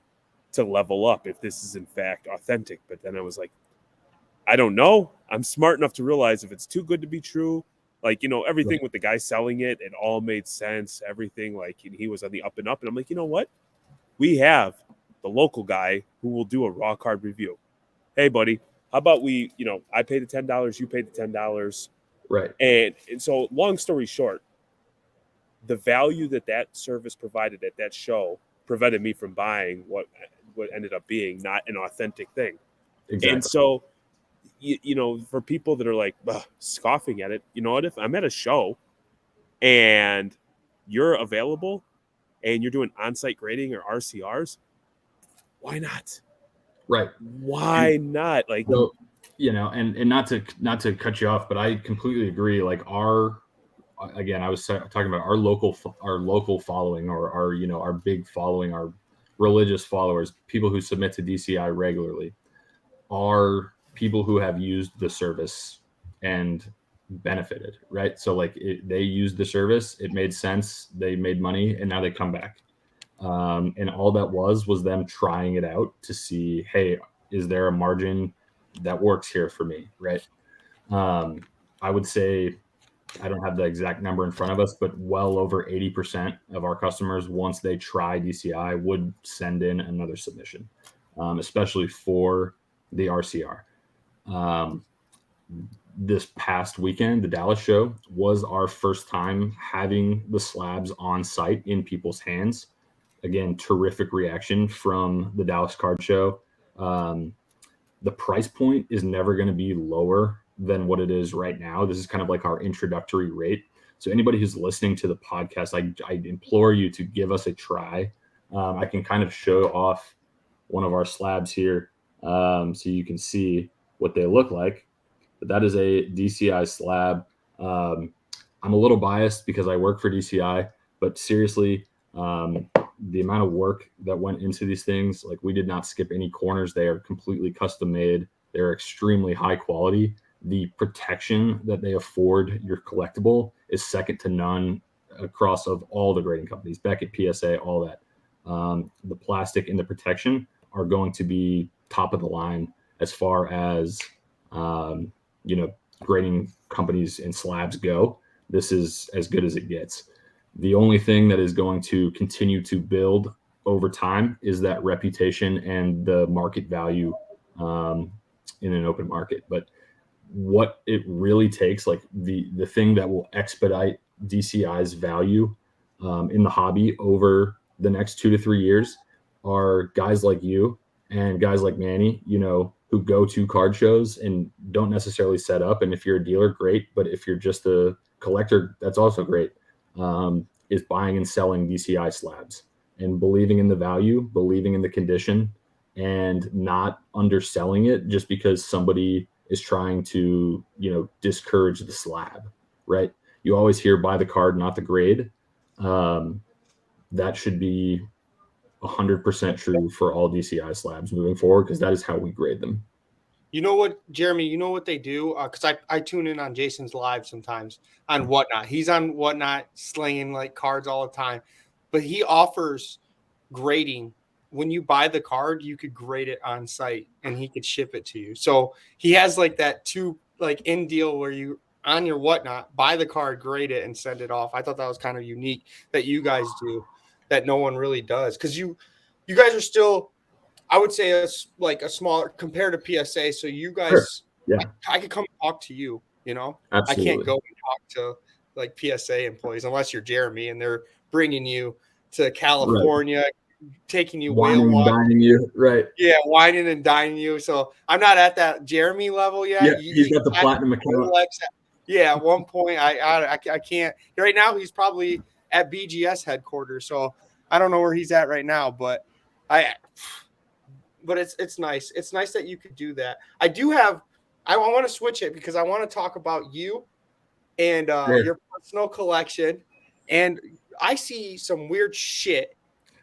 Speaker 1: to level up if this is in fact authentic. But then I was like, I don't know. I'm smart enough to realize if it's too good to be true, like, everything
Speaker 3: Right.
Speaker 1: with the guy selling it all made sense. Everything, like, he was on the up and up. And I'm like, you know what? We have the local guy who will do a raw card review. Hey, buddy, how about we, I paid the $10, you paid the $10.
Speaker 3: Right.
Speaker 1: And so, long story short, the value that service provided at that show prevented me from buying what ended up being not an authentic thing.
Speaker 3: Exactly.
Speaker 1: And so, for people that are like scoffing at it, you know what? If I'm at a show and you're available and you're doing on-site grading or RCRs, why not?
Speaker 3: Right.
Speaker 1: Why not? Like,
Speaker 3: so, and not to cut you off, but I completely agree. Like again, I was talking about our local following, or our big following, our religious followers, people who submit to DCI regularly, are people who have used the service and benefited, right? So like they used the service, it made sense, they made money, and now they come back. And all that was them trying it out to see, hey, is there a margin that works here for me, right? I would say, I don't have the exact number in front of us, but well over 80% of our customers, once they try DCI, would send in another submission, especially for the RCR. This past weekend, the Dallas show was our first time having the slabs on site in people's hands. Again, terrific reaction from the Dallas card show. The price point is never going to be lower than what it is right now. This is kind of like our introductory rate. So anybody who's listening to the podcast, I implore you to give us a try. I can kind of show off one of our slabs here so you can see what they look like. But that is a DCI slab. I'm a little biased because I work for DCI, but seriously, the amount of work that went into these things, like, we did not skip any corners. They are completely custom made. They're extremely high quality. The protection that they afford your collectible is second to none across of all the grading companies, Beckett, PSA, all that. The plastic and the protection are going to be top of the line as far as, grading companies and slabs go. This is as good as it gets. The only thing that is going to continue to build over time is that reputation and the market value in an open market. But what it really takes, like the thing that will expedite DCI's value in the hobby over the next 2 to 3 years, are guys like you and guys like Manny, who go to card shows and don't necessarily set up. And if you're a dealer, great. But if you're just a collector, that's also great. Is buying and selling DCI slabs and believing in the value, believing in the condition, and not underselling it just because somebody is trying to, discourage the slab, right? You always hear buy the card, not the grade. That should be 100% true for all DCI slabs moving forward, because that is how we grade them.
Speaker 2: You know what, Jeremy, you know what they do? Because I tune in on Jason's live sometimes on Whatnot. He's on Whatnot slinging like cards all the time. But he offers grading. When you buy the card, you could grade it on site and he could ship it to you. So he has like that in deal where you, on your Whatnot, buy the card, grade it, and send it off. I thought that was kind of unique that you guys do, that no one really does. Because you guys are still, I would say, it's like a smaller compared to PSA. So you guys,
Speaker 3: sure. Yeah,
Speaker 2: I could come talk to you.
Speaker 3: Absolutely.
Speaker 2: I can't go and talk to like PSA employees unless you're Jeremy and they're bringing you to California, right, taking you
Speaker 3: whining and dining you, right?
Speaker 2: Yeah, whining and dining you. So I'm not at that Jeremy level yet.
Speaker 3: Yeah, he's got the platinum account.
Speaker 2: Yeah, at one point I can't. Right now he's probably at BGS headquarters, so I don't know where he's at right now, but it's nice. It's nice that you could do that. I do have I want to switch it because I want to talk about you and your personal collection. And I see some weird shit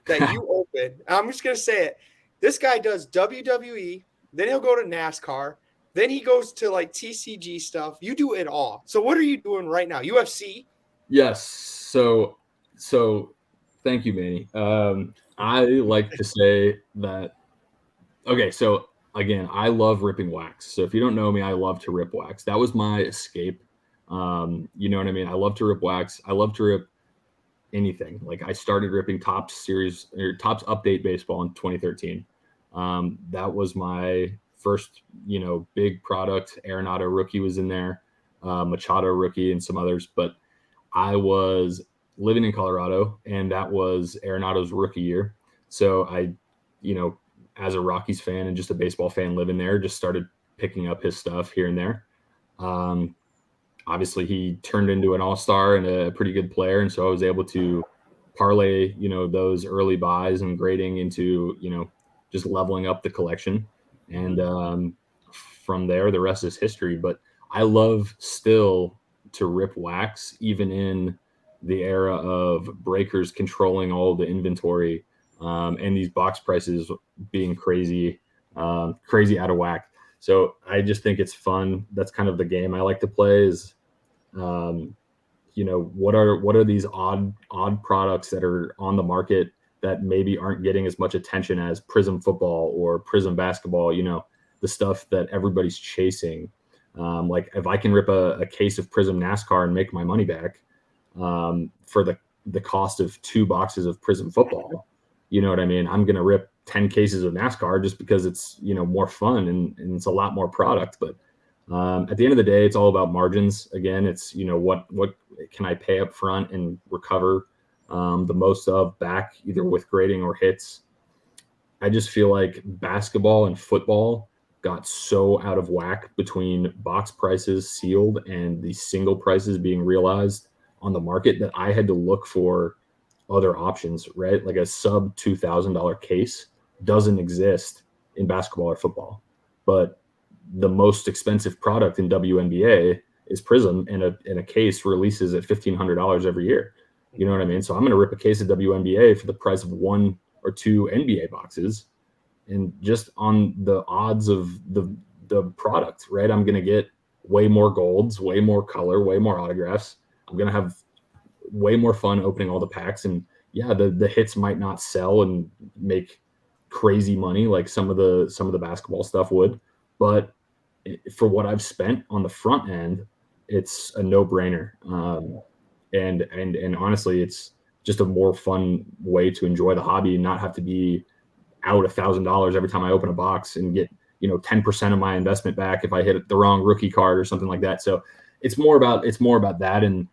Speaker 2: that you open. I'm just gonna say it. This guy does WWE, then he'll go to NASCAR, then he goes to like TCG stuff. You do it all. So what are you doing right now? UFC?
Speaker 3: Yes. So thank you, Manny. I like to say that. Okay, so again, I love ripping wax. So if you don't know me, I love to rip wax. That was my escape. You know what I mean? I love to rip wax. I love to rip anything. Like I started ripping Topps series or Topps Update baseball in 2013. That was my first, big product. Arenado rookie was in there, Machado rookie, and some others. But I was living in Colorado, and that was Arenado's rookie year. So I, as a Rockies fan and just a baseball fan living there, just started picking up his stuff here and there. Obviously, he turned into an all-star and a pretty good player, and so I was able to parlay, those early buys and grading into, just leveling up the collection. And from there, the rest is history. But I love still to rip wax, even in the era of breakers controlling all the inventory and these box prices being crazy out of whack. So I just think it's fun. That's kind of the game I like to play is, what are these odd products that are on the market that maybe aren't getting as much attention as Prism football or Prism basketball, the stuff that everybody's chasing. Like if I can rip a case of Prism NASCAR and make my money back for the cost of 2 boxes of Prism football, you know what I mean? I'm going to rip 10 cases of NASCAR just because it's, more fun and it's a lot more product. But at the end of the day, it's all about margins. Again, it's, what can I pay up front and recover the most of back either with grading or hits. I just feel like basketball and football got so out of whack between box prices sealed and the single prices being realized on the market that I had to look for other options, right? Like a sub $2,000 case doesn't exist in basketball or football, but the most expensive product in WNBA is Prism, and a case releases at $1,500 every year. You know what I mean? So I'm going to rip a case of WNBA for the price of 1 or 2 NBA boxes, and just on the odds of the product, right? I'm going to get way more golds, way more color, way more autographs. I'm going to have way more fun opening all the packs. And yeah, the hits might not sell and make crazy money like some of the basketball stuff would, but for what I've spent on the front end, it's a no-brainer. And honestly, it's just a more fun way to enjoy the hobby and not have to be out $1,000 every time I open a box and get 10% of my investment back if I hit the wrong rookie card or something like that. So it's more about that, and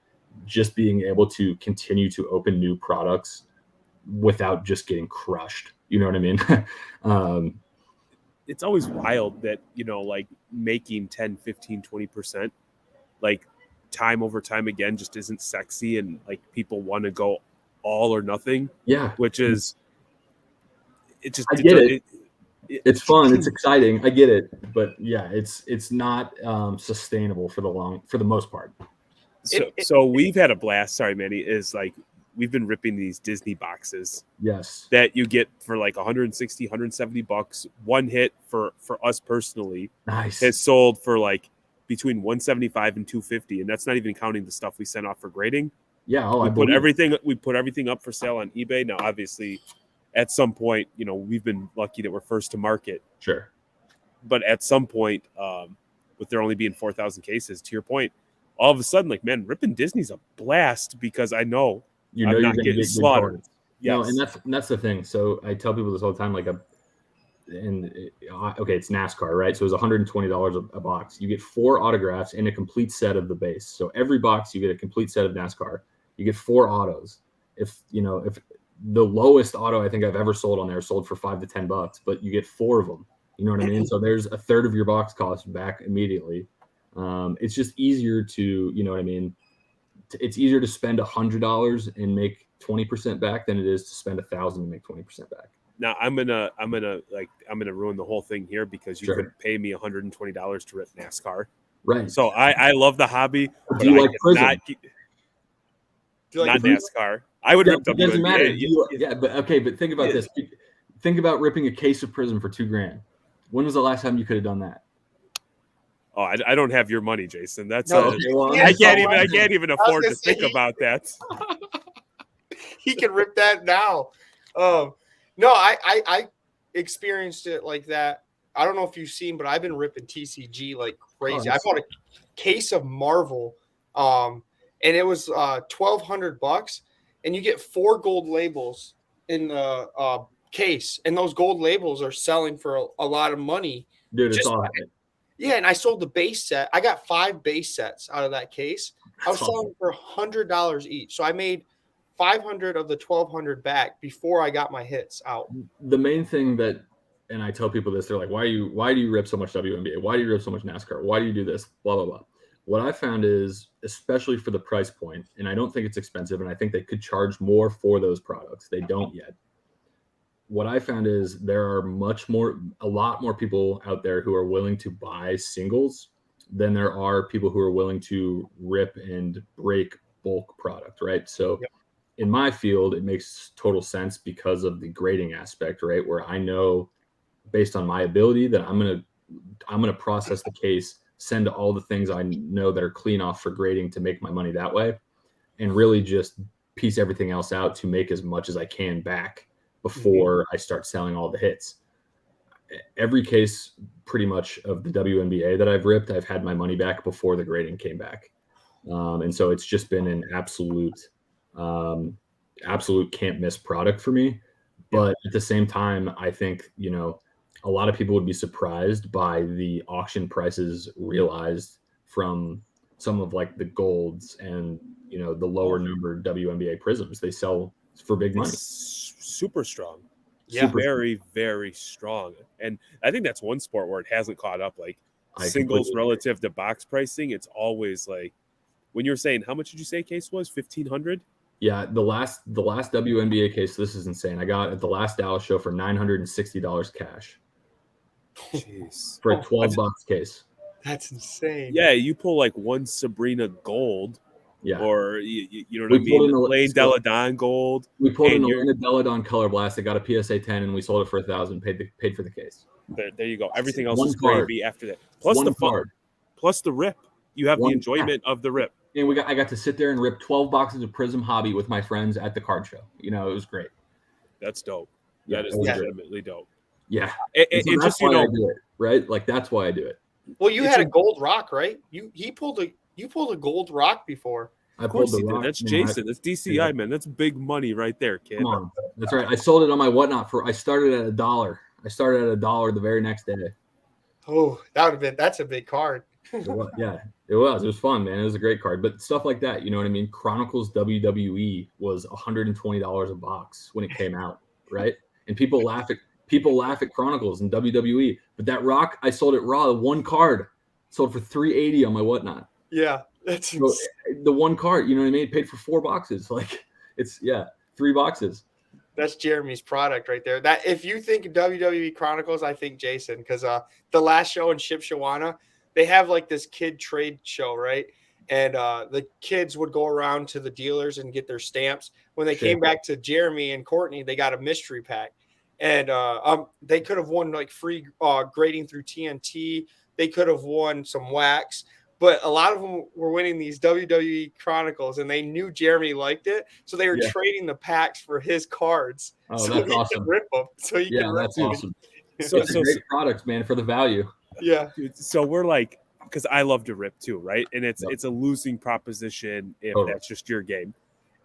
Speaker 3: just being able to continue to open new products without just getting crushed. You know what I mean?
Speaker 1: It's always wild that, like making 10, 15, 20%, like time over time again, just isn't sexy. And like people want to go all or nothing.
Speaker 3: Yeah.
Speaker 1: Which is,
Speaker 3: I get it. It's fun. It's exciting. I get it. But yeah, it's not sustainable for the most part.
Speaker 1: So we've had a blast. Sorry, Manny, is like, we've been ripping these Disney boxes.
Speaker 3: Yes.
Speaker 1: That you get for like $160, $170. One hit for us personally,
Speaker 3: nice,
Speaker 1: has sold for like between $175 and $250, and that's not even counting the stuff we sent off for grading.
Speaker 3: Yeah.
Speaker 1: We put everything up for sale on eBay. Now, obviously, at some point, we've been lucky that we're first to market.
Speaker 3: Sure.
Speaker 1: But at some point, with there only being 4,000 cases, to your point, all of a sudden, like, man, ripping Disney's a blast because I know I'm not getting slaughtered.
Speaker 3: Yes. No, and that's the thing. So I tell people this all the time, like it's NASCAR, right? So it's $120 a box. You get 4 autographs and a complete set of the base. So every box you get a complete set of NASCAR. You get 4 autos. If the lowest auto I think I've ever sold on there sold for $5 to $10, but you get 4 of them. You know what I mean? So there's a third of your box cost back immediately. It's just easier to, you know what I mean? It's easier to spend $100 and make 20% back than it is to spend $1,000 and make 20% back.
Speaker 1: Now I'm gonna ruin the whole thing here because you
Speaker 3: Sure.
Speaker 1: couldn't pay me $120 to rip NASCAR.
Speaker 3: Right.
Speaker 1: So I love the hobby, but
Speaker 3: Do you
Speaker 1: I
Speaker 3: like Prism?
Speaker 1: not NASCAR. I would rip
Speaker 3: It doesn't matter.
Speaker 1: WNBA.
Speaker 3: But think about this. Think about ripping a case of Prism for $2,000. When was the last time you could have done that?
Speaker 1: Oh, I don't have your money, Jason. That's
Speaker 2: No,
Speaker 1: I can't even afford to think about that.
Speaker 2: He can rip that now. No, I experienced it like that. I don't know if you've seen, but I've been ripping TCG like crazy. I bought a case of Marvel, and it was $1,200, and you get 4 gold labels in the case, and those gold labels are selling for a lot of money.
Speaker 3: Dude, it's awesome.
Speaker 2: Yeah, and I sold the base set. I got 5 base sets out of that case. I was selling for $100 each, so I made 500 of the 1,200 back before I got my hits out.
Speaker 3: The main thing that, and I tell people this, they're like, why do you rip so much WNBA? Why do you rip so much NASCAR? Why do you do this? Blah, blah, blah. What I found is, especially for the price point, and I don't think it's expensive, and I think they could charge more for those products. They don't yet. What I found is there are a lot more people out there who are willing to buy singles than there are people who are willing to rip and break bulk product, right? So in my field, it makes total sense because of the grading aspect, right? Where I know based on my ability that I'm gonna process the case, send all the things I know that are clean off for grading to make my money that way, and really just piece everything else out to make as much as I can back before I start selling all the hits. Every case pretty much of the WNBA that I've ripped, I've had my money back before the grading came back. And so it's just been an absolute can't miss product for me. But at the same time, I think, a lot of people would be surprised by the auction prices realized from some of like the golds and, the lower numbered WNBA prisms. They sell for big money.
Speaker 1: Super strong.
Speaker 2: Yeah.
Speaker 1: Very, very strong. And I think that's one sport where it hasn't caught up. Like singles relative to box pricing, it's always like, when you're saying, how much did you say case was? 1,500?
Speaker 3: Yeah, the last WNBA case, this is insane. I got at the last Dallas show for $960 cash.
Speaker 1: Jeez.
Speaker 3: For a 12-box case.
Speaker 2: That's insane.
Speaker 1: Yeah, you pull like one Sabrina gold.
Speaker 3: Yeah.
Speaker 1: Or, you know what I mean? Lane Deladon gold.
Speaker 3: We pulled in a Lane Deladon Color Blast. They got a PSA 10, and we sold it for $1,000, paid for the case.
Speaker 1: There you go. Everything else is gravy after that. Plus the fun. Plus the rip. You have the enjoyment of the rip.
Speaker 3: And I got to sit there and rip 12 boxes of Prism Hobby with my friends at the card show. It was great.
Speaker 1: That's dope. That is legitimately dope.
Speaker 3: Yeah.
Speaker 1: And
Speaker 3: so
Speaker 1: just,
Speaker 3: I do it, right? Like, that's why I do it.
Speaker 2: Well, you had a gold rock, right? You pulled a gold rock before.
Speaker 3: I pulled the rock.
Speaker 1: That's Jason. That's DCI, man. That's big money right there, kid.
Speaker 3: Come on. That's right. I sold it on my whatnot I started at $1. I started at $1 the very next day.
Speaker 2: Oh, that's a big card.
Speaker 3: It was. It was fun, man. It was a great card. But stuff like that, you know what I mean? Chronicles WWE was $120 a box when it came out, right? And people laugh at Chronicles and WWE. But that rock, I sold it raw, one card. Sold for $380 on my whatnot.
Speaker 2: Yeah. That's
Speaker 3: the one card, you know what I mean? It paid for 4 boxes. Like, it's 3 boxes.
Speaker 2: That's Jeremy's product right there. That if you think WWE Chronicles, I think Jason, because the last show in Shipshawana, they have like this kid trade show, right? And the kids would go around to the dealers and get their stamps. When they came back to Jeremy and Courtney, they got a mystery pack, and they could have won like free grading through TNT. They could have won some wax. But a lot of them were winning these WWE Chronicles, and they knew Jeremy liked it, so they were trading the packs for his cards.
Speaker 3: Oh,
Speaker 2: so
Speaker 3: that's awesome!
Speaker 2: Rip them, so you can rip
Speaker 3: that's
Speaker 2: them.
Speaker 3: Awesome. So it's great products, man, for the value.
Speaker 2: Yeah.
Speaker 1: Dude, so we're like, because I love to rip too, right? And it's a losing proposition if that's just your game.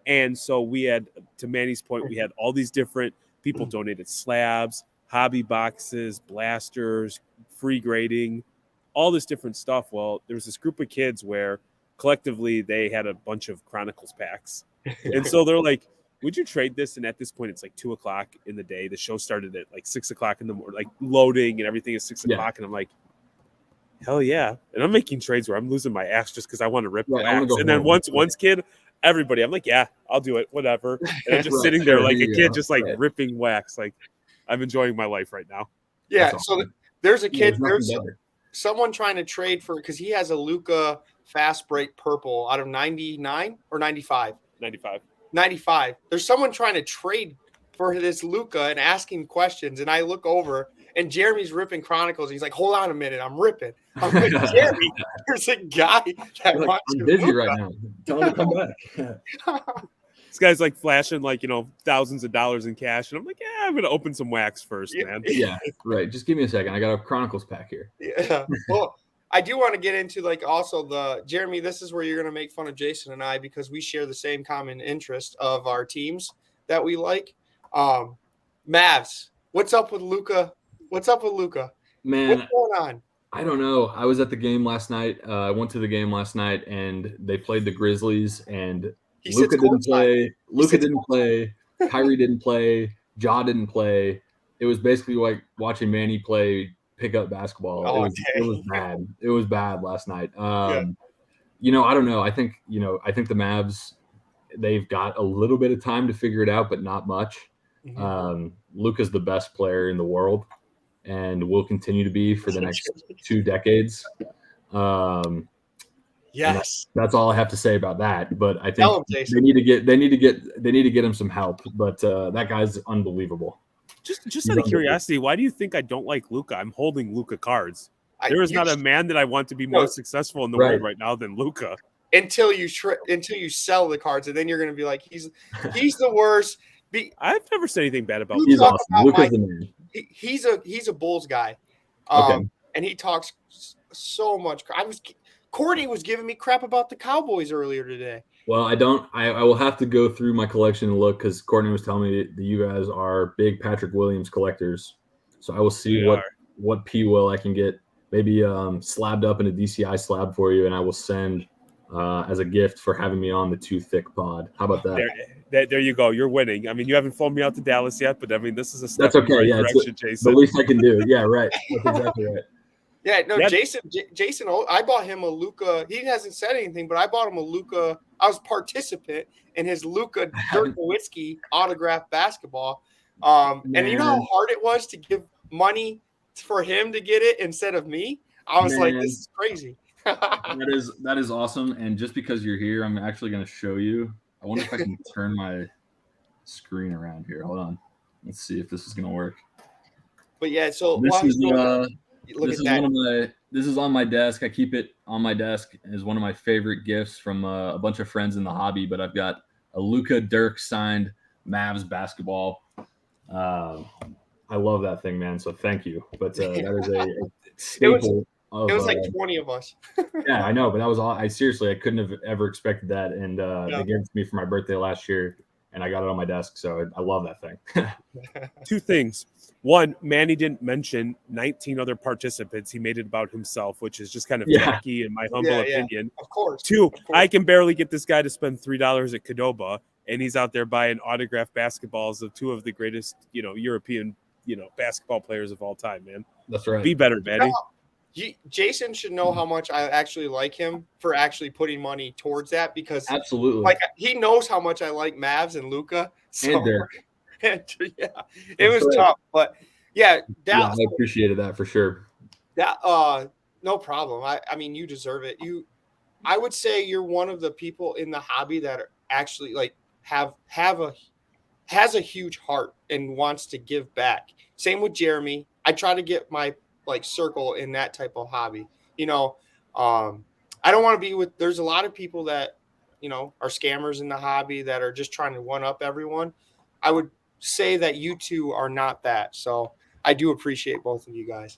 Speaker 1: And so we had, to Manny's point, we had all these different people donated slabs, hobby boxes, blasters, free grading, all this different stuff. Well, there was this group of kids where collectively they had a bunch of Chronicles packs. And so they're like, would you trade this? And at this point, it's like 2:00 in the day. The show started at like 6:00 in the morning, like loading and everything is 6:00. And I'm like, hell yeah. And I'm making trades where I'm losing my ass just because I want to rip wax. And then once kid, everybody, I'm like, yeah, I'll do it, whatever. And I'm just sitting there like a kid, just like ripping wax. Like, I'm enjoying my life right now.
Speaker 2: Yeah.
Speaker 3: That's
Speaker 2: So
Speaker 3: awesome.
Speaker 2: there's a kid.
Speaker 3: There's
Speaker 2: There's someone trying to trade for because he has a Luka fast break purple out of 99 or 95. 95. There's someone trying to trade for this Luka and asking questions, and I look over and Jeremy's ripping Chronicles. He's like, "Hold on a minute, I'm ripping." I'm like, "Jeremy, there's a guy that
Speaker 3: Like,
Speaker 2: wants
Speaker 3: I'm
Speaker 2: your
Speaker 3: busy
Speaker 2: Luka."
Speaker 3: right now. Tell him to come back.
Speaker 1: This guy's like flashing like, thousands of dollars in cash. And I'm like, yeah, I'm going to open some wax first, man.
Speaker 3: Yeah, right. Just give me a second. I got a Chronicles pack here.
Speaker 2: Yeah. Well, I do want to get into like also Jeremy, this is where you're going to make fun of Jason and I because we share the same common interest of our teams that we like. Mavs, what's up with Luka? What's up with Luka?
Speaker 3: Man,
Speaker 2: what's going on?
Speaker 3: I don't know. I was at the game last night. I went to the game last night, and they played the Grizzlies, and Luka didn't play. Luka didn't play. Kyrie didn't play. Ja didn't play. It was basically like watching Manny play pickup basketball. It was bad. It was bad last night. I don't know. I think the Mavs, they've got a little bit of time to figure it out, but not much. Mm-hmm. Luka's the best player in the world and will continue to be for the next 2 decades.
Speaker 2: Yes,
Speaker 3: that's all I have to say about that. But I think they need to get him some help. But that guy's unbelievable.
Speaker 1: Just out of curiosity, why do you think I don't like Luka? I'm holding Luka cards. There is not a man that I want to be more successful in the world right now than Luka.
Speaker 2: Until you sell the cards, and then you're going to be like, he's the worst.
Speaker 1: I've never said anything bad about.
Speaker 3: He's awesome. Luka's the man.
Speaker 2: He's a Bulls guy, and he talks so much. Courtney was giving me crap about the Cowboys earlier today.
Speaker 3: Well, I will have to go through my collection and look because Courtney was telling me that you guys are big Patrick Williams collectors. So I will see what P-Will I can get, maybe slabbed up in a DCI slab for you, and I will send as a gift for having me on the Too Thick pod. How about that?
Speaker 1: There you go. You're winning. I mean, you haven't flown me out to Dallas yet, but I mean, this is a step
Speaker 3: in the right
Speaker 1: direction, Jason.
Speaker 3: The least I can do. Yeah, right. That's exactly right.
Speaker 2: Yeah, no, Jason, I bought him a Luka. He hasn't said anything, but I bought him a Luka. I was participant in his Luka Dirk Nowitzki autographed basketball. And you know how hard it was to give money for him to get it instead of me? I was like, this is crazy.
Speaker 3: That is awesome. And just because you're here, I'm actually going to show you. I wonder if I can turn my screen around here. Hold on. Let's see if this is going to work.
Speaker 2: But yeah, so
Speaker 3: this is on my desk. I keep it on my desk as one of my favorite gifts from a bunch of friends in the hobby. But I've got a Luka Dirk signed Mavs basketball. I love that thing, man. So thank you. But that is a staple.
Speaker 2: It was like 20 of us.
Speaker 3: Yeah, I know, but that was all. I couldn't have ever expected that. And they gave it to me for my birthday last year, and I got it on my desk. So I love that thing.
Speaker 1: 2 things. One, Manny didn't mention 19 other participants. He made it about himself, which is just kind of tacky in my humble opinion.
Speaker 2: Of course.
Speaker 1: 2, I can barely get this guy to spend $3 at Qdoba, and he's out there buying autographed basketballs of 2 of the greatest, European, basketball players of all time, man.
Speaker 3: That's right.
Speaker 1: Be better, Manny.
Speaker 2: Jason should know how much I actually like him for actually putting money towards that because
Speaker 3: absolutely,
Speaker 2: like he knows how much I like Mavs and Luka.
Speaker 3: And Dirk.
Speaker 2: It was tough, but I
Speaker 3: appreciated that for sure.
Speaker 2: That no problem. I mean, you deserve it. I would say you're one of the people in the hobby that are actually like has a huge heart and wants to give back. Same with Jeremy. I try to get my circle in that type of hobby. I don't want to be with. There's a lot of people that are scammers in the hobby that are just trying to one up everyone. I would say that you two are not that. So I do appreciate both of you guys.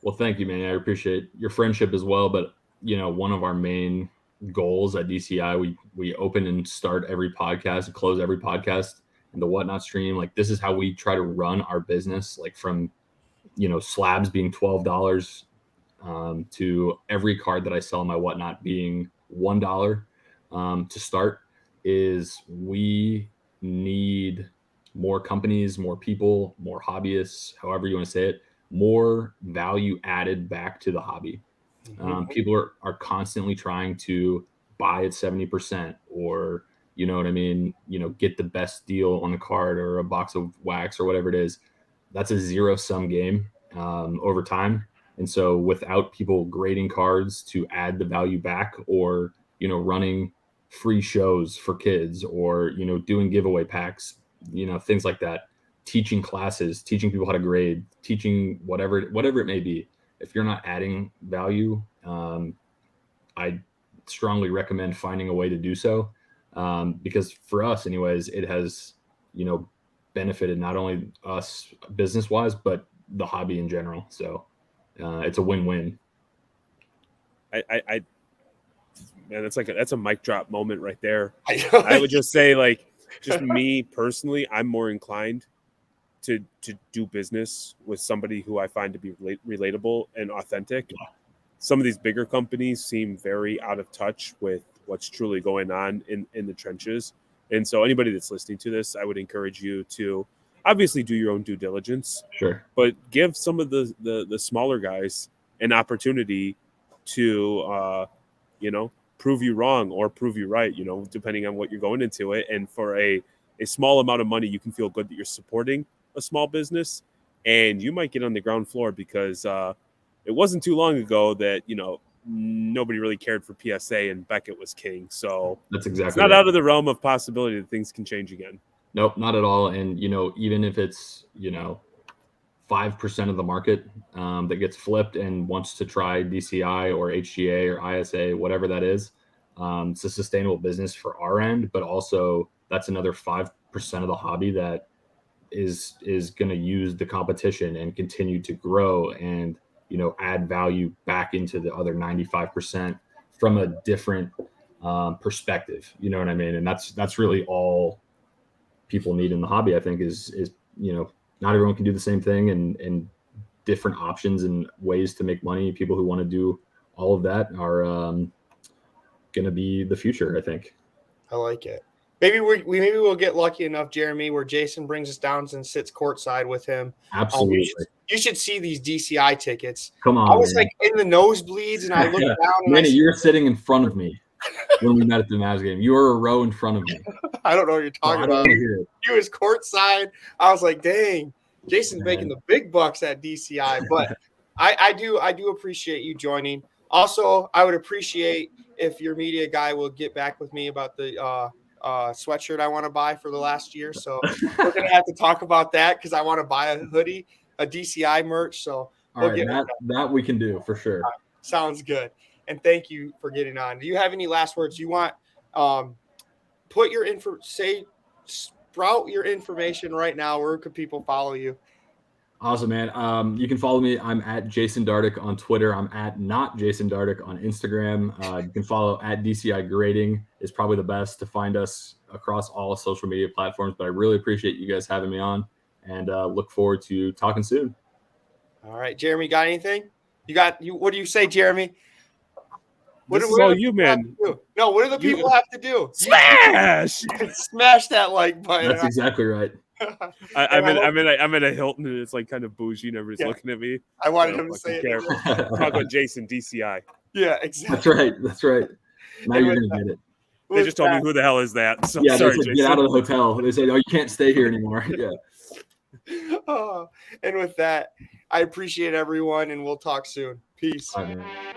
Speaker 3: Well, thank you, man. I appreciate your friendship as well. But, one of our main goals at DCI, we open and start every podcast and close every podcast in the Whatnot stream. Like, this is how we try to run our business, like from, slabs being $12 to every card that I sell in my Whatnot being $1 to start is we need more companies, more people, more hobbyists, however you want to say it, more value added back to the hobby. People are constantly trying to buy at 70% or, get the best deal on a card or a box of wax or whatever it is. that's a zero-sum game over time. And so without people grading cards to add the value back, or, running free shows for kids, or, doing giveaway packs, things like that, teaching classes, teaching people how to grade, teaching whatever it may be. If you're not adding value, I strongly recommend finding a way to do so. Because for us anyways, it has, benefited not only us business wise, but the hobby in general. So it's a win-win.
Speaker 1: Man, that's a mic drop moment right there. I would just say, like, just me personally, I'm more inclined to do business with somebody who I find to be relatable and authentic.
Speaker 3: Yeah.
Speaker 1: Some of these bigger companies seem very out of touch with what's truly going on in the trenches. And so anybody that's listening to this, I would encourage you to obviously do your own due diligence.
Speaker 3: Sure.
Speaker 1: But give some of the smaller guys an opportunity to, prove you wrong or prove you right, depending on what you're going into it. And for a small amount of money, you can feel good that you're supporting a small business, and you might get on the ground floor, because it wasn't too long ago that, nobody really cared for PSA and Beckett was king. So
Speaker 3: that's exactly
Speaker 1: it's not out of the realm of possibility that things can change again.
Speaker 3: Nope, not at all. And, even if it's, 5% of the market that gets flipped and wants to try DCI or HGA or ISA, whatever that is, it's a sustainable business for our end, but also that's another 5% of the hobby that is going to use the competition and continue to grow and, add value back into the other 95% from a different perspective. You know what I mean? And that's really all people need in the hobby, I think, is not everyone can do the same thing, and different options and ways to make money. People who want to do all of that are going to be the future, I think.
Speaker 2: I like it. Maybe we'll get lucky enough, Jeremy, where Jason brings us down and sits courtside with him.
Speaker 3: Absolutely.
Speaker 2: You should see these DCI tickets.
Speaker 3: Come on.
Speaker 2: I was
Speaker 3: man.
Speaker 2: like in the nosebleeds, and I looked down. And
Speaker 3: Manny, you were sitting in front of me when we met at the Mavs game. You were a row in front of me.
Speaker 2: I don't know what you're talking about. He was courtside. I was like, dang, Jason's making the big bucks at DCI. But I do appreciate you joining. Also, I would appreciate if your media guy will get back with me about the sweatshirt I want to buy for the last year. So we're going to have to talk about that, because I want to buy a hoodie, a DCI merch. So
Speaker 3: all right, that we can do for sure.
Speaker 2: Sounds good. And thank you for getting on. Do you have any last words you want? Put your sprout your information right now. Where could people follow you?
Speaker 3: Awesome, man. You can follow me. I'm at Jason Dardick on Twitter. I'm at not Jason Dardick on Instagram. You can follow at DCI Grading is probably the best to find us across all social media platforms. But I really appreciate you guys having me on, and look forward to talking soon.
Speaker 2: All right, Jeremy, got anything? What do you say, Jeremy?
Speaker 1: This is all you, man.
Speaker 2: No, what do the people have to do?
Speaker 1: Smash!
Speaker 2: Smash that like button.
Speaker 3: That's exactly right.
Speaker 1: I'm in a Hilton, and it's like kind of bougie, and everybody's looking at me.
Speaker 2: I wanted him to say it.
Speaker 1: Talk about Jason, DCI.
Speaker 2: Yeah, exactly.
Speaker 3: That's right. Now you're going to get it.
Speaker 1: They just told me, who the hell is that? So
Speaker 3: yeah,
Speaker 1: sorry,
Speaker 3: Jason. Get out of the hotel. They said, oh, you can't stay here anymore. Yeah.
Speaker 2: And with that, I appreciate everyone, and we'll talk soon. Peace.
Speaker 3: All right, man.